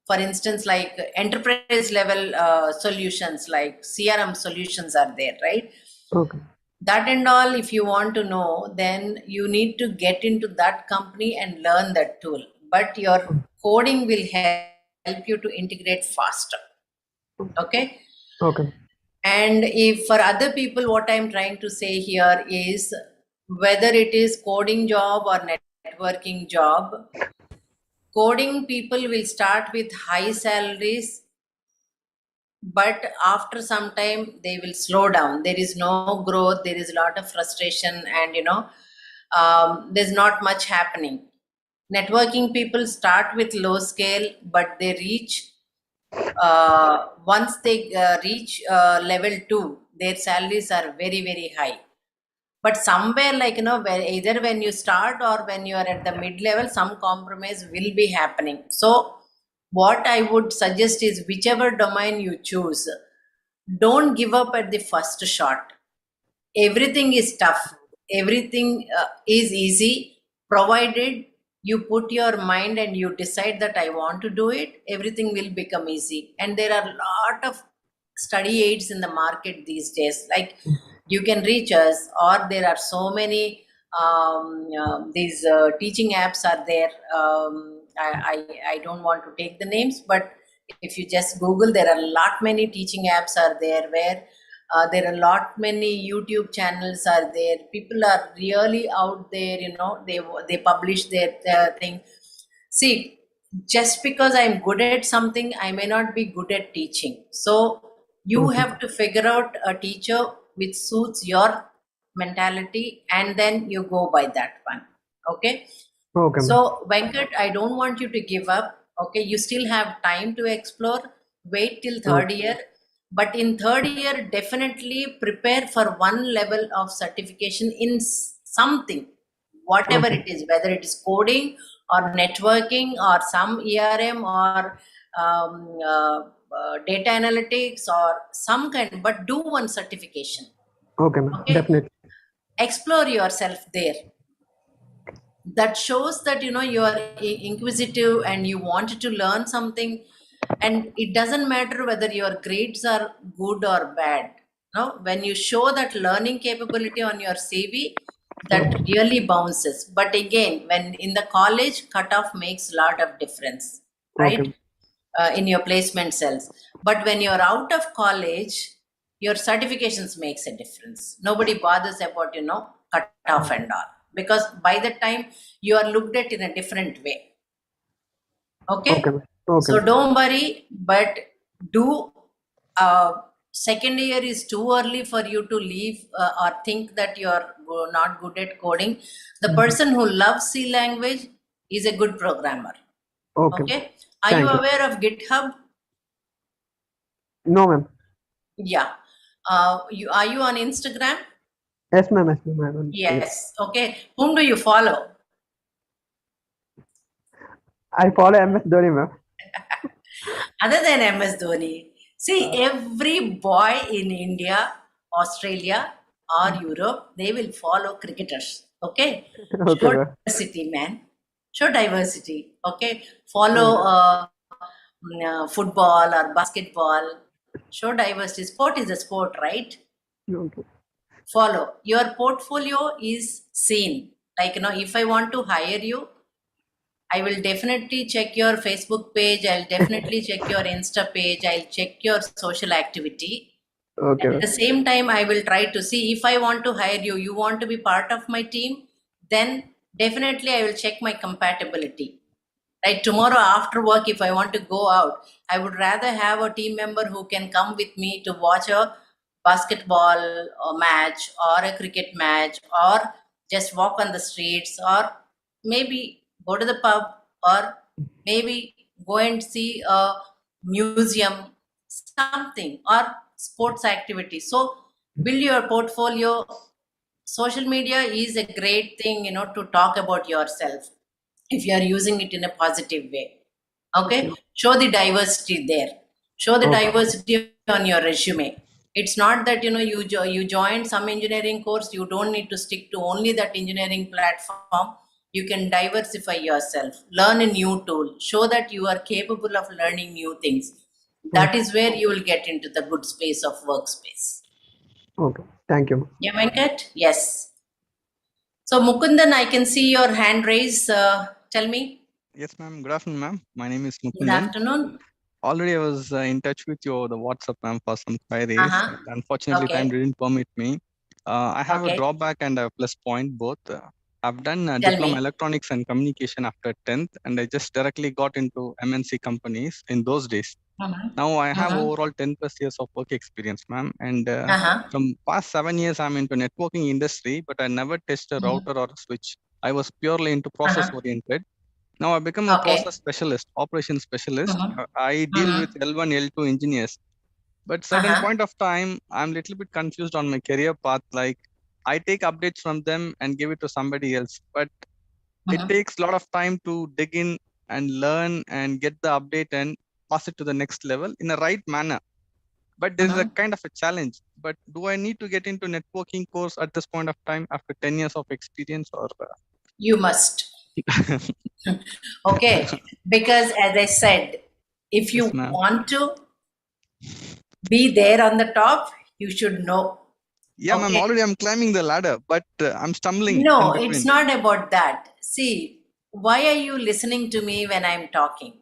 Speaker 2: for instance, like enterprise level solutions, like CRM solutions are there, right?
Speaker 11: Okay.
Speaker 2: That and all, if you want to know, then you need to get into that company and learn that tool. But your coding will help you to integrate faster. Okay.
Speaker 11: Okay.
Speaker 2: And if for other people, what I'm trying to say here is whether it is coding job or networking job, coding people will start with high salaries, but after some time they will slow down. There is no growth, there is a lot of frustration, and there's not much happening. Networking people start with low scale, but they reach once they reach level 2, their salaries are very, very high. But somewhere, like, where either when you start or when you are at the mid level, some compromise will be happening. So what I would suggest is, whichever domain you choose, don't give up at the first shot. Everything is tough, everything is easy, provided you put your mind and you decide that I want to do it, everything will become easy. And there are a lot of study aids in the market these days. Like, you can reach us, or there are so many these teaching apps are there. I don't want to take the names, but if you just Google, there are a lot many teaching apps are there, where there are a lot many YouTube channels are there. People are really out there, they publish their thing. See, just because I'm good at something, I may not be good at teaching. So you have to figure out a teacher which suits your mentality, and then you go by that one. Okay.
Speaker 11: Okay.
Speaker 2: So Venkat, I don't want you to give up. Okay, you still have time to explore. Wait till third year. But in third year, definitely prepare for one level of certification in something, whatever it is, whether it is coding or networking or some ERM or data analytics or some kind, but do one certification.
Speaker 11: Okay, ma'am.
Speaker 2: Okay?
Speaker 11: Definitely.
Speaker 2: Explore yourself there. That shows that you are inquisitive and you want to learn something. And it doesn't matter whether your grades are good or bad. No, when you show that learning capability on your CV, that really bounces. But again, when in the college, cutoff makes a lot of difference, right? In your placement cells. But when you're out of college, your certifications makes a difference. Nobody bothers about cutoff and all, because by the time you are looked at in a different way. Okay. So don't worry, but do second year is too early for you to leave or think that you're not good at coding. The person who loves C language is a good programmer. Okay. Are you aware of GitHub?
Speaker 11: No, ma'am.
Speaker 2: Yeah. Are you on Instagram?
Speaker 11: Yes, ma'am. Yes, ma'am.
Speaker 2: Yes. Okay. Whom do you follow?
Speaker 11: I follow MS Dhoni, ma'am.
Speaker 2: Other than MS Dhoni, see, every boy in India, Australia, or Europe, they will follow cricketers. Okay. Show diversity, man. Show diversity. Okay. Follow football or basketball. Show diversity. Sport is a sport, right? Follow. Your portfolio is seen. Like, if I want to hire you, I will definitely check your Facebook page. I'll definitely check your Insta page. I'll check your social activity.
Speaker 11: Okay.
Speaker 2: At the same time, I will try to see if I want to hire you, you want to be part of my team, then definitely I will check my compatibility. Right? Tomorrow after work, if I want to go out, I would rather have a team member who can come with me to watch a basketball match or a cricket match, or just walk on the streets, or maybe go to the pub, or maybe go and see a museum, something, or sports activity. So build your portfolio. Social media is a great thing, to talk about yourself if you are using it in a positive way. Okay. Show the diversity there. Show the diversity on your resume. It's not that you joined some engineering course, you don't need to stick to only that engineering platform. You can diversify yourself, learn a new tool, show that you are capable of learning new things. That is where you will get into the good space of workspace.
Speaker 11: Okay, thank you.
Speaker 2: Yeah, Venkat? Yes. So Mukundan, I can see your hand raised. Tell me.
Speaker 12: Yes, ma'am. Good afternoon, ma'am. My name is Mukundan.
Speaker 2: Good afternoon.
Speaker 12: already I was in touch with you over the WhatsApp, ma'am, for some queries.
Speaker 2: Uh-huh.
Speaker 12: Unfortunately, time
Speaker 2: Okay.
Speaker 12: didn't permit me. I have a
Speaker 2: Okay.
Speaker 12: drawback and a plus point both. I've done
Speaker 2: Tell
Speaker 12: diploma
Speaker 2: me.
Speaker 12: electronics and communication after 10th, and I just directly got into MNC companies in those days.
Speaker 2: Uh-huh.
Speaker 12: Now I have
Speaker 2: Uh-huh.
Speaker 12: overall 10 plus years of work experience, ma'am. And
Speaker 2: Uh-huh.
Speaker 12: from past 7 years, I'm into networking industry, but I never tested a router or a switch. I was purely into process oriented. Now I become a
Speaker 2: Okay.
Speaker 12: process specialist, operation specialist.
Speaker 2: Uh-huh.
Speaker 12: I deal with L1, L2 engineers. But certain point of time, I'm a little bit confused on my career path. Like I take updates from them and give it to somebody else. But it takes a lot of time to dig in and learn and get the update and pass it to the next level in a right manner. But there is a kind of a challenge. But do I need to get into networking course at this point of time after 10 years of experience, or?
Speaker 2: You must. Okay, because as I said, if you want to be there on the top, you should know.
Speaker 12: Yeah, ma'am, already I'm climbing the ladder, but I'm stumbling.
Speaker 2: No, it's not about that. See, why are you listening to me when I'm talking?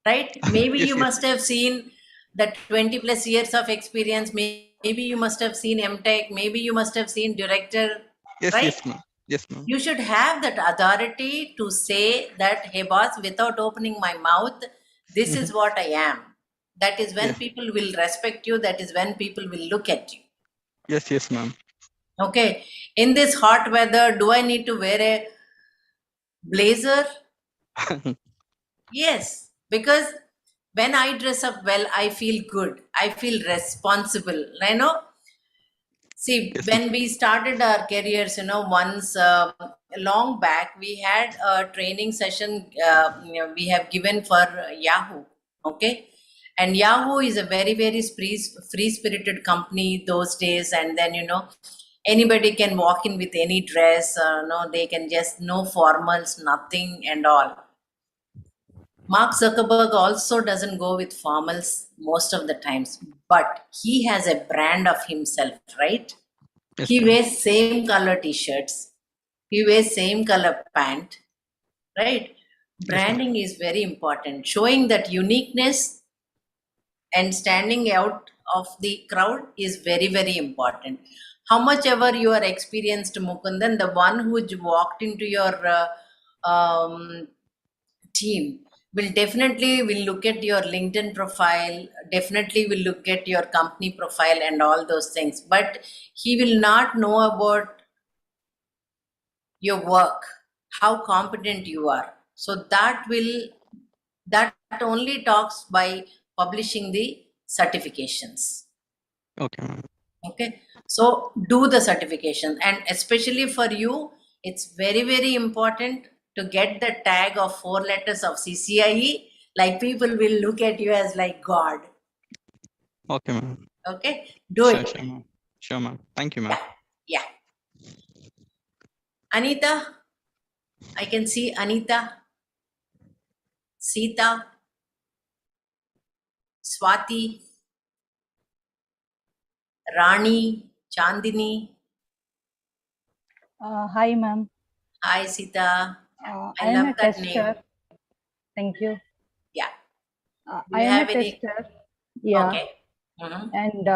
Speaker 2: Right? Maybe you must have seen the 20 plus years of experience. Maybe you must have seen MTech. Maybe you must have seen director.
Speaker 12: Yes,
Speaker 2: right?
Speaker 12: yes, ma'am. Yes, ma'am.
Speaker 2: You should have that authority to say that, hey, boss, without opening my mouth, this is what I am. That is when people will respect you. That is when people will look at you.
Speaker 12: Yes, yes, ma'am.
Speaker 2: Okay. In this hot weather, do I need to wear a blazer? Yes, because when I dress up well, I feel good. I feel responsible. I know. See, when we started our careers, once long back, we had a training session we have given for Yahoo. Okay. And Yahoo is a very, very free-spirited company those days. And then, anybody can walk in with any dress. They can just, no formals, nothing and all. Mark Zuckerberg also doesn't go with formals most of the times, but he has a brand of himself, right?
Speaker 12: Yes,
Speaker 2: he wears same color t-shirts. He wears same color pant, right? Branding is very important. Showing that uniqueness and standing out of the crowd is very, very important. How much ever you are experienced, Mukundan, the one who walked into your team will look at your LinkedIn profile, definitely will look at your company profile and all those things, but he will not know about your work, how competent you are. So that only talks by publishing the certifications.
Speaker 12: Okay.
Speaker 2: Okay. So do the certification, and especially for you, it's very, very important to get the tag of 4 letters of CCIE. Like people will look at you as like God.
Speaker 12: Okay, ma'am.
Speaker 2: Okay. Do it.
Speaker 12: Sure, ma'am. Sure, ma'am. Thank you, ma'am.
Speaker 2: Yeah. Anita, I can see Anita, Sita, Swati, Rani, Chandini.
Speaker 13: Hi, ma'am.
Speaker 2: Hi, Sita.
Speaker 13: I
Speaker 2: I
Speaker 13: am
Speaker 2: love
Speaker 13: a
Speaker 2: that
Speaker 13: tester.
Speaker 2: name.
Speaker 13: Thank you.
Speaker 2: Yeah.
Speaker 13: I am a tester. Yeah.
Speaker 2: Okay. Mhm.
Speaker 13: And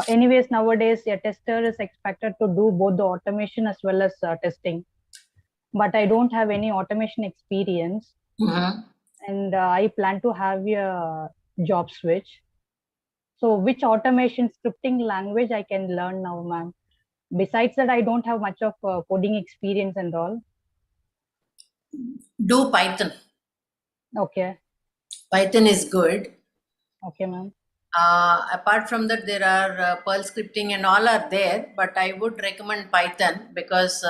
Speaker 13: anyways, nowadays, a tester is expected to do both the automation as well as testing. But I don't have any automation experience. And I plan to have a job switch. So which automation scripting language I can learn now, ma'am? Besides that, I don't have much of coding experience and all.
Speaker 2: Do Python.
Speaker 13: Okay.
Speaker 2: Python is good.
Speaker 13: Okay, ma'am.
Speaker 2: Apart from that, there are Perl scripting and all are there, but I would recommend Python because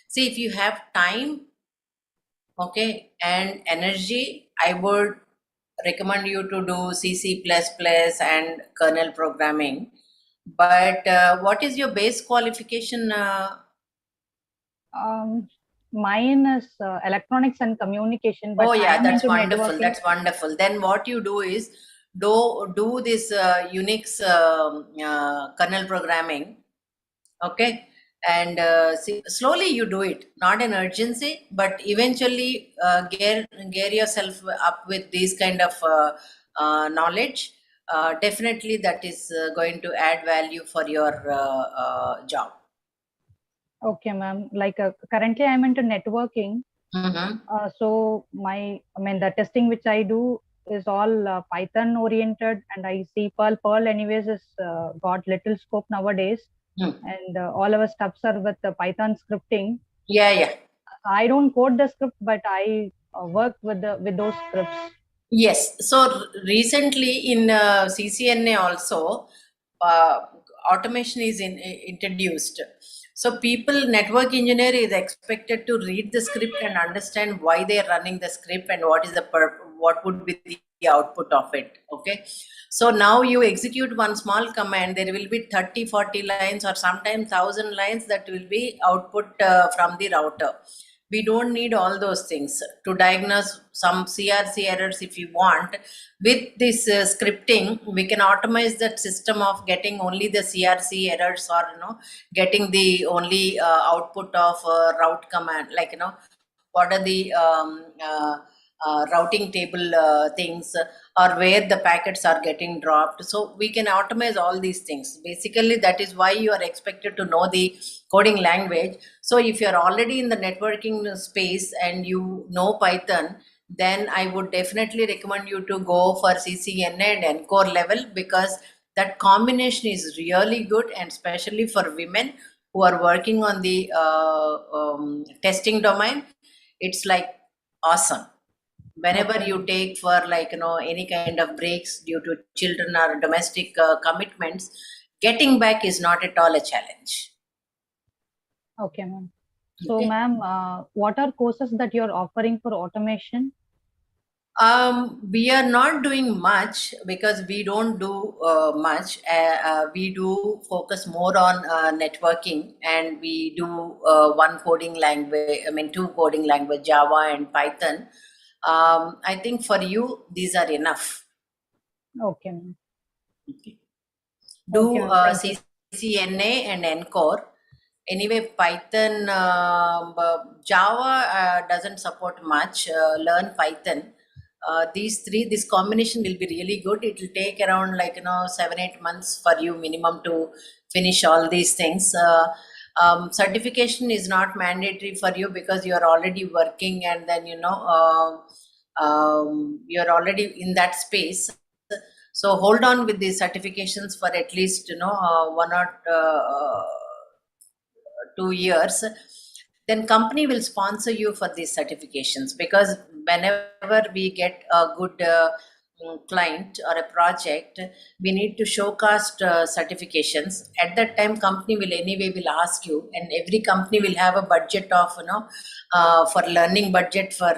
Speaker 2: see, if you have time, okay, and energy, I would recommend you to do C, C++ and kernel programming. But what is your base qualification?
Speaker 13: Mine is electronics and communication. But
Speaker 2: oh yeah,
Speaker 13: I am
Speaker 2: that's
Speaker 13: into
Speaker 2: wonderful.
Speaker 13: networking.
Speaker 2: That's wonderful. Then what you do is do this Unix kernel programming. Okay, and slowly you do it, not an urgency, but eventually gear yourself up with these kind of knowledge. Definitely that is going to add value for your job.
Speaker 13: Okay, ma'am. Like currently I'm into networking. So the testing which I do is all Python oriented, and I see Perl anyways is got little scope nowadays. And all our stuffs are with Python scripting.
Speaker 2: Yeah.
Speaker 13: I don't code the script, but I work with those scripts.
Speaker 2: Yes. So recently in CCNA also, automation is introduced. So network engineer is expected to read the script and understand why they are running the script and what is what would be the output of it. Okay. So now you execute one small command, there will be 30, 40 lines or sometimes 1,000 lines that will be output from the router. We don't need all those things to diagnose some CRC errors. If you want, with this scripting, we can automate that system of getting only the CRC errors, or getting the only output of route command, like what are the routing table things, or where the packets are getting dropped. So we can automate all these things. Basically, that is why you are expected to know the coding language. So if you're already in the networking space and you know Python, then I would definitely recommend you to go for CCNA and NCore level, because that combination is really good, and especially for women who are working on the testing domain, it's like awesome. Whenever you take for any kind of breaks due to children or domestic commitments, getting back is not at all a challenge.
Speaker 13: Okay, ma'am. So, ma'am, what are courses that you're offering for automation?
Speaker 2: We are not doing much because we don't do much. We do focus more on networking, and we do one coding language, two coding language, Java and Python. I think for you, these are enough.
Speaker 13: Okay, ma'am.
Speaker 2: Okay. Do CCNA and NCore. Anyway, Python, Java doesn't support much. Learn Python. This combination will be really good. It will take around 7-8 months for you minimum to finish all these things. Certification is not mandatory for you because you are already working, and then you're already in that space. So hold on with these certifications for at least 1 or 2 years. Then company will sponsor you for these certifications, because whenever we get a good client or a project, we need to showcast certifications. At that time, company will ask you, and every company will have a budget of for learning budget for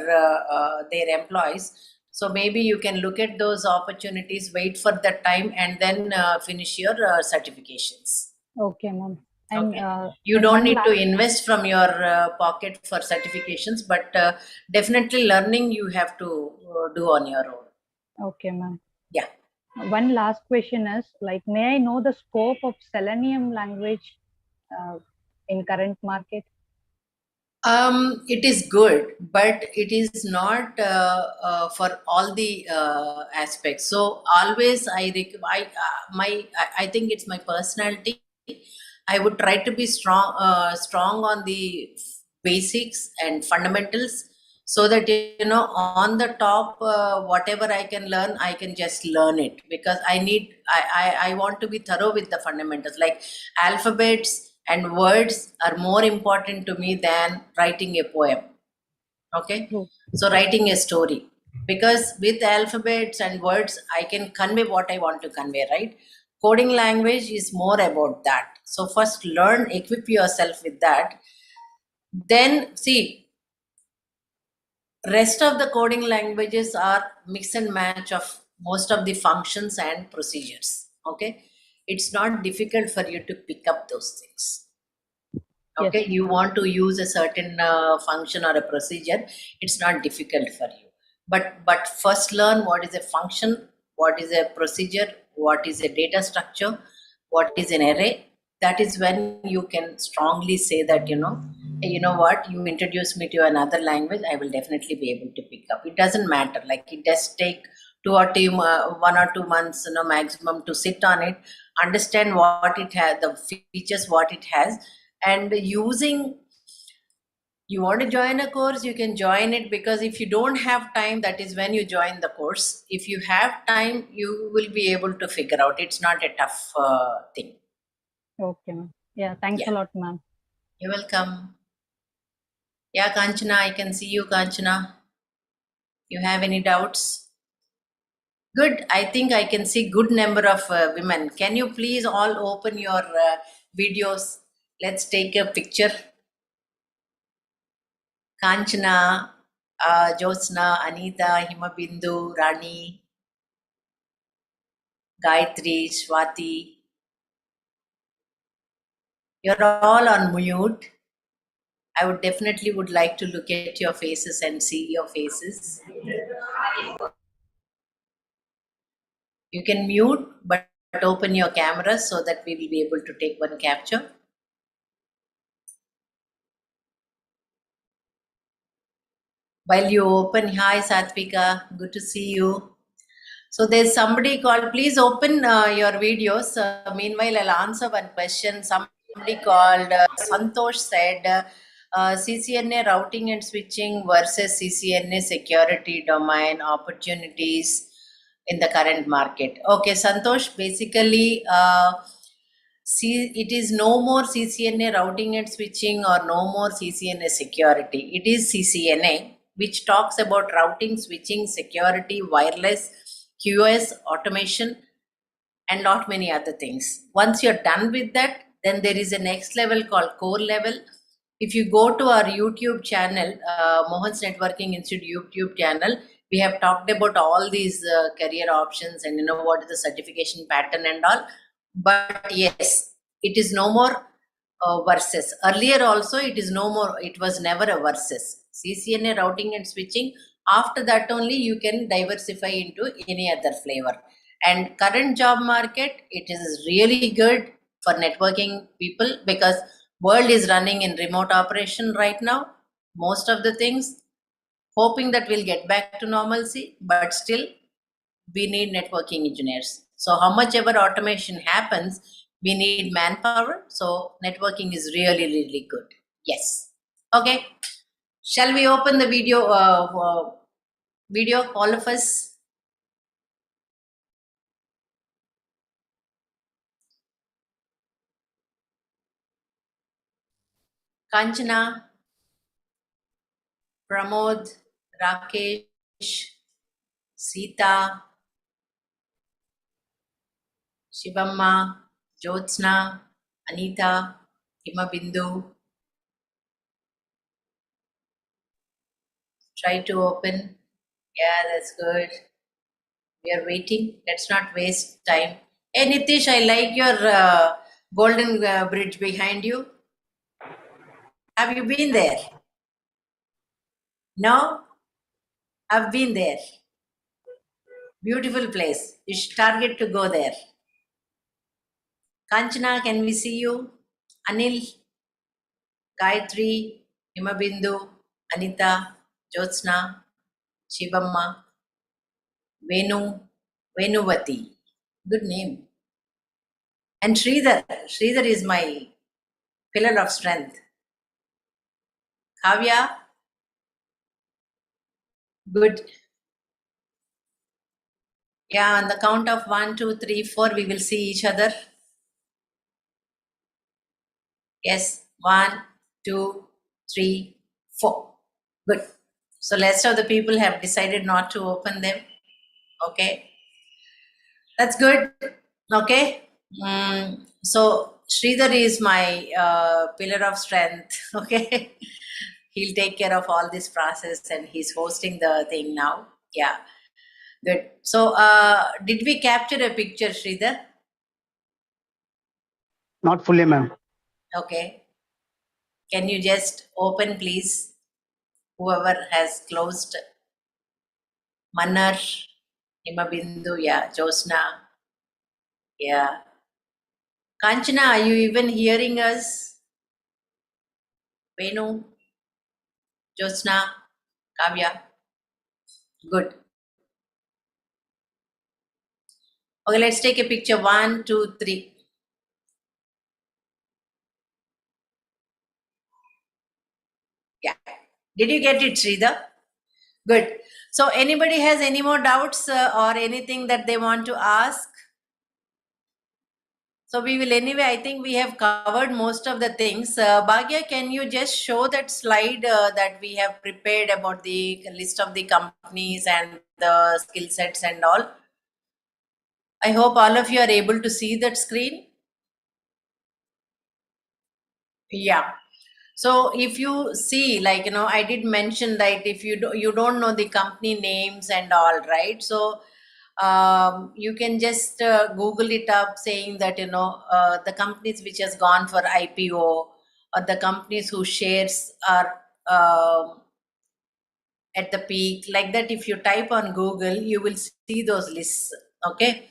Speaker 2: their employees. So maybe you can look at those opportunities, wait for that time, and then finish your certifications.
Speaker 13: Okay, ma'am. And
Speaker 2: you don't need to invest from your pocket for certifications, but definitely learning you have to do on your own.
Speaker 13: Okay, ma'am.
Speaker 2: Yeah.
Speaker 13: One last question is, may I know the scope of Selenium language in current market?
Speaker 2: It is good, but it is not for all the aspects. So always I think it's my personality. I would try to be strong on the basics and fundamentals, so that on the top, whatever I can learn, I can just learn it, because I want to be thorough with the fundamentals. Like alphabets and words are more important to me than writing a poem. Okay. So writing a story, because with alphabets and words I can convey what I want to convey, right? Coding language is more about that. So first learn, equip yourself with that. Then see, rest of the coding languages are mix and match of most of the functions and procedures. Okay. It's not difficult for you to pick up those things. Okay. Yes. You want to use a certain function or a procedure, it's not difficult for you. But first learn what is a function, what is a procedure, what is a data structure, what is an array. that is when you can strongly say that, you know what, you introduce me to another language, I will definitely be able to pick up. It doesn't matter, like it does take 1 or 2 months, maximum to sit on it, understand what it has, the features, what it has, and using. You want to join a course, you can join it, because if you don't have time, that is when you join the course. If you have time, you will be able to figure out. It's not a tough thing.
Speaker 13: Okay, ma'am. Yeah, thanks a lot, ma'am.
Speaker 2: You're welcome. Yeah, Kanchana, I can see you, Kanchana. You have any doubts? Good. I think I can see good number of women. Can you please all open your videos? Let's take a picture. Kanchana, Jyotsna, Anita, Himabindu, Rani, Gayatri, Swati. You're all on mute. I would definitely like to look at your faces and see your faces. You can mute, but open your camera so that we will be able to take one capture. While you open, hi Satvika, good to see you. So there's somebody called, please open your videos. Meanwhile, I'll answer one question. Somebody called Santosh said, CCNA routing and switching versus CCNA security domain opportunities in the current market. Okay, Santosh, basically, it is no more CCNA routing and switching or no more CCNA security. It is CCNA, which talks about routing, switching, security, wireless, QoS, automation, and lot many other things. Once you're done with that, then there is a next level called core level. If you go to our YouTube channel, Mohan's Networking Institute YouTube channel, we have talked about all these career options and what is the certification pattern and all. But yes, it is no more versus. Earlier also, it is no more. It was never a versus. CCNA routing and switching. After that only you can diversify into any other flavor. And current job market, it is really good for networking people, because world is running in remote operation right now. Most of the things, hoping that we'll get back to normalcy, but still we need networking engineers. So how much ever automation happens, we need manpower. So networking is really, really good. Yes. Okay. Shall we open the video, all of us? Kanchana, Pramod, Rakesh, Sita, Shivamma, Jyotsna, Anita, Himabindu. Try to open. Yeah, that's good. We are waiting. Let's not waste time. Hey Nitish, I like your golden bridge behind you. Have you been there? No? I've been there. Beautiful place. You should target to go there. Kanchana, can we see you? Anil, Gayatri, Himabindu, Anita, Jyotsna, Shivamma, Venuvati. Good name. And Sridhar. Sridhar is my pillar of strength. Kavya. Good. Yeah, on the count of 1, 2, 3, 4, we will see each other. Yes, 1, 2, 3, 4. Good. So rest of the people have decided not to open them. Okay. That's good. Okay. So Sridhar is my pillar of strength. Okay. He'll take care of all this process, and he's hosting the thing now. Yeah. Good. So did we capture a picture, Sridhar?
Speaker 11: Not fully, ma'am.
Speaker 2: Okay. Can you just open, please? Whoever has closed. Manar, Himabindu, yeah, Jyotsna, yeah. Kanchana, are you even hearing us? Venu, Jyotsna, Kavya? Good. Okay, let's take a picture. 1, 2, 3. Yeah. Did you get it, Sridhar? Good. So anybody has any more doubts or anything that they want to ask? So we will anyway, I think we have covered most of the things. Bhagya, can you just show that slide that we have prepared about the list of the companies and the skill sets and all? I hope all of you are able to see that screen. Yeah. So if you see, like, I did mention that if you don't know the company names and all, right? So you can just Google it up, saying that, the companies which has gone for IPO, or the companies whose shares are at the peak, like that. If you type on Google, you will see those lists. Okay.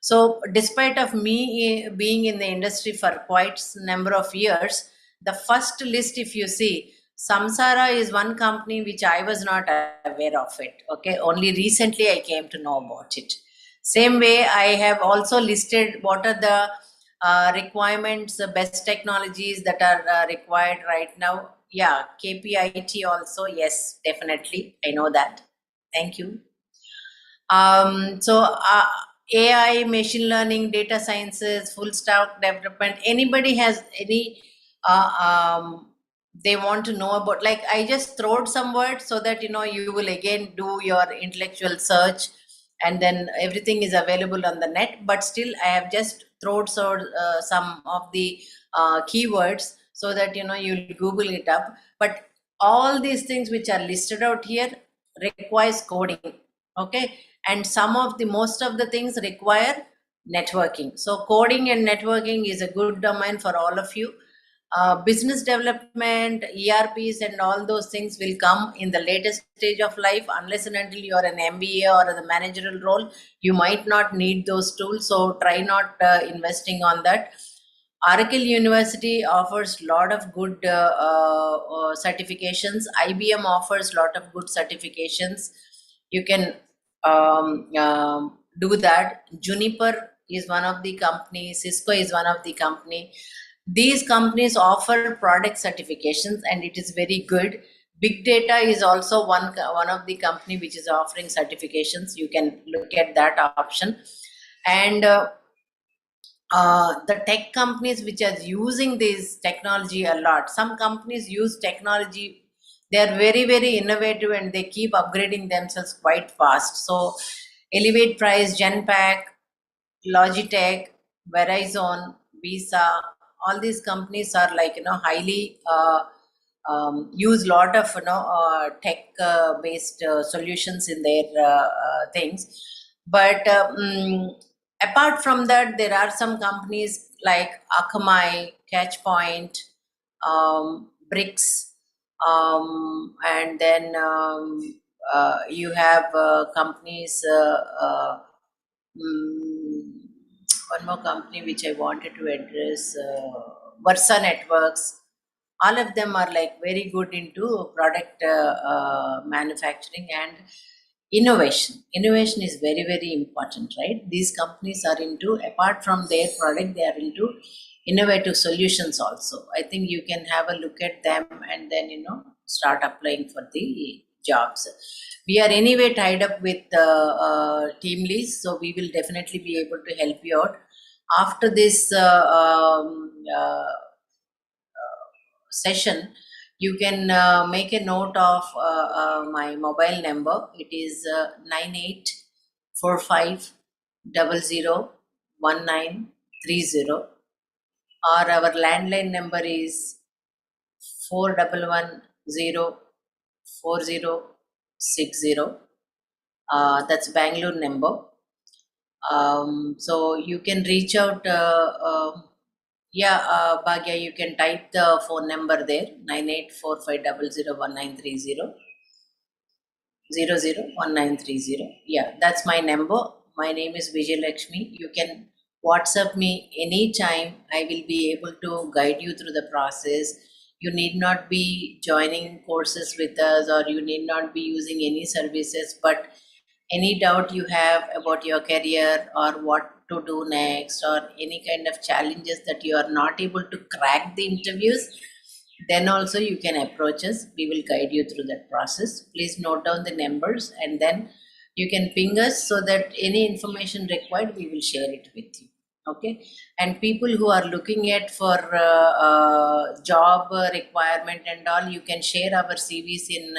Speaker 2: So despite of me being in the industry for quite a number of years, the first list, if you see, Samsara is one company which I was not aware of it. Okay, only recently I came to know about it. Same way, I have also listed what are the requirements, the best technologies that are required right now. Yeah, KPIT also, yes, definitely, I know that. Thank you. So AI, machine learning, data sciences, full stack development, anybody has any they want to know about, like, I just throwed some words so that you will again do your intellectual search, and then everything is available on the net, but still I have just thrown some of the keywords so that you'll Google it up. But all these things which are listed out here requires coding. Okay, and most of the things require networking. So coding and networking is a good domain for all of you. Business development, ERPs and all those things will come in the latest stage of life. Unless and until you are an MBA or the managerial role, you might not need those tools, so try not investing on that. Oracle University offers a lot of good certifications. IBM offers a lot of good certifications. You can do that. Juniper is one of the companies. Cisco is one of the company. These companies offer product certifications, and it is very good. Big Data is also one of the company which is offering certifications. You can look at that option. And the tech companies which are using this technology a lot. Some companies use technology. They are very, very innovative, and they keep upgrading themselves quite fast. So Elevate Price, Genpact, Logitech, Verizon, Visa, all these companies are like, highly use a lot of, tech based solutions in their things. But apart from that, there are some companies like Akamai, Catchpoint, Bricks, and then you have companies, one more company which I wanted to address, Versa Networks. All of them are like very good into product manufacturing and innovation. Innovation is very, very important, right? These companies are into, apart from their product, they are into innovative solutions also. I think you can have a look at them and then, start applying for the jobs. We are anyway tied up with Teamlease, so we will definitely be able to help you out. After this session, you can make a note of my mobile number. It is 9845001930, or our landline number is 41104060. That's Bangalore number. So you can reach out. Bhagya, you can type the phone number there, 9845001930, 001930. Yeah, that's my number. My name is Vijay Lakshmi. You can WhatsApp me anytime. I will be able to guide you through the process. You need not be joining courses with us, or you need not be using any services, but any doubt you have about your career or what to do next, or any kind of challenges that you are not able to crack the interviews, then also you can approach us. We will guide you through that process. Please note down the numbers, and then you can ping us so that any information required, we will share it with you. Okay. And people who are looking at for job requirement and all, you can share our CVs in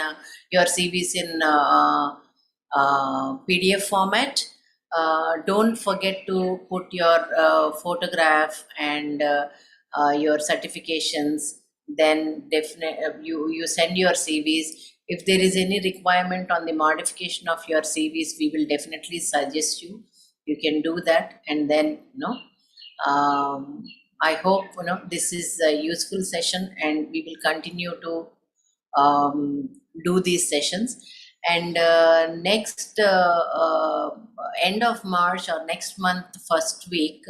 Speaker 2: your CVs in PDF format. Don't forget to put your photograph and your certifications. Then definitely you send your CVs. If there is any requirement on the modification of your CVs, we will definitely suggest you. You can do that, and then I hope this is a useful session, and we will continue to do these sessions. And next end of March or next month, first week,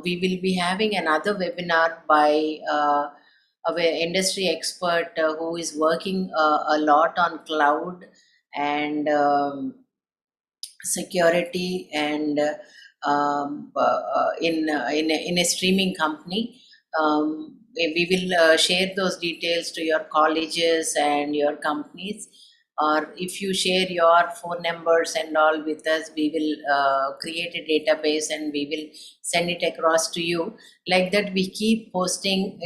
Speaker 2: we will be having another webinar by our industry expert who is working a lot on cloud and security and in a streaming company. We will share those details to your colleges and your companies, or if you share your phone numbers and all with us, we will create a database and we will send it across to you. Like that, we keep posting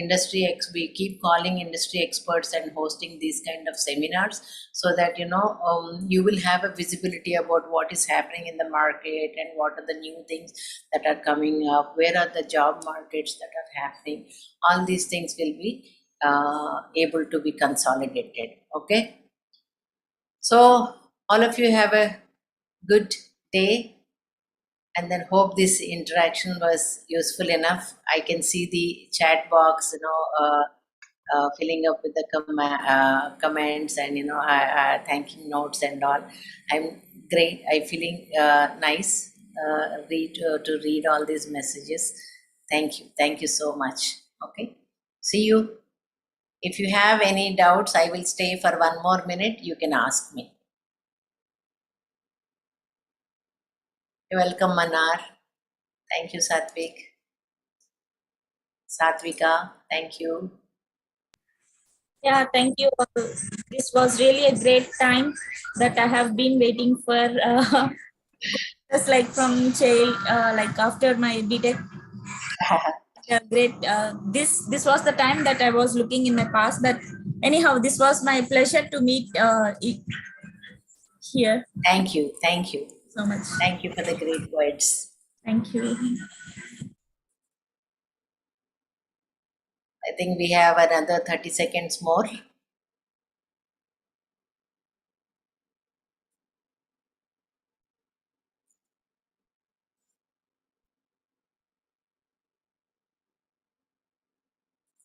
Speaker 2: we keep calling industry experts and hosting these kind of seminars, so that you will have a visibility about what is happening in the market and what are the new things that are coming up, where are the job markets that are happening. All these things will be able to be consolidated. Okay. So all of you have a good day, and then hope this interaction was useful enough. I can see the chat box, filling up with the comments and thanking notes and all. I'm great. I'm feeling nice to read all these messages. Thank you so much. Okay, see you. If you have any doubts, I will stay for one more minute. You can ask me. You're welcome, Manar. Thank you, Satvik. Satvika, thank you.
Speaker 10: Yeah, thank you. This was really a great time that I have been waiting for. Just like from child, like after my BTech. Yeah, great. This was the time that I was looking in my past. But anyhow, this was my pleasure to meet here.
Speaker 2: Thank you
Speaker 10: so much.
Speaker 2: Thank you for the great words.
Speaker 10: Thank you.
Speaker 2: I think we have another 30 seconds more.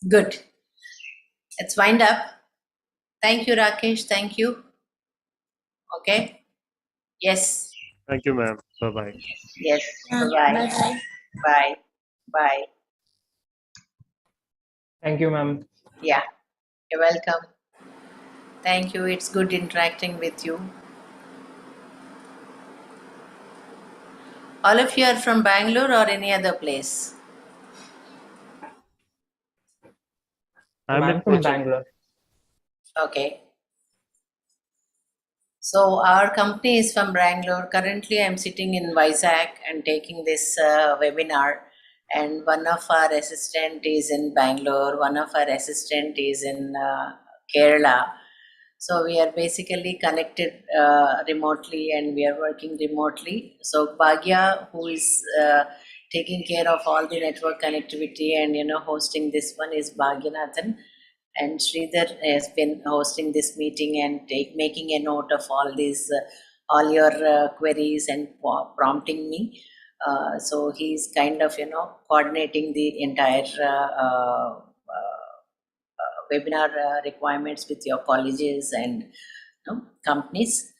Speaker 2: Good. Let's wind up. Thank you, Rakesh. Thank you. Okay. Yes.
Speaker 6: Thank you, ma'am. Bye-bye.
Speaker 2: Yes. Bye-bye.
Speaker 10: Bye-bye.
Speaker 2: Bye. Bye.
Speaker 1: Thank you, ma'am.
Speaker 2: Yeah. You're welcome. Thank you. It's good interacting with you. All of you are from Bangalore or any other place?
Speaker 1: I'm from Bangalore.
Speaker 2: Okay. So our company is from Bangalore. Currently, I'm sitting in Vizag and taking this webinar. And one of our assistant is in Bangalore. One of our assistant is in Kerala. So we are basically connected remotely, and we are working remotely. So Bhagya, who is taking care of all the network connectivity and hosting this one, is Bhagyanathan. And Sridhar has been hosting this meeting and making a note of all these, all your queries and prompting me. So he's kind of, coordinating the entire webinar requirements with your colleges and companies.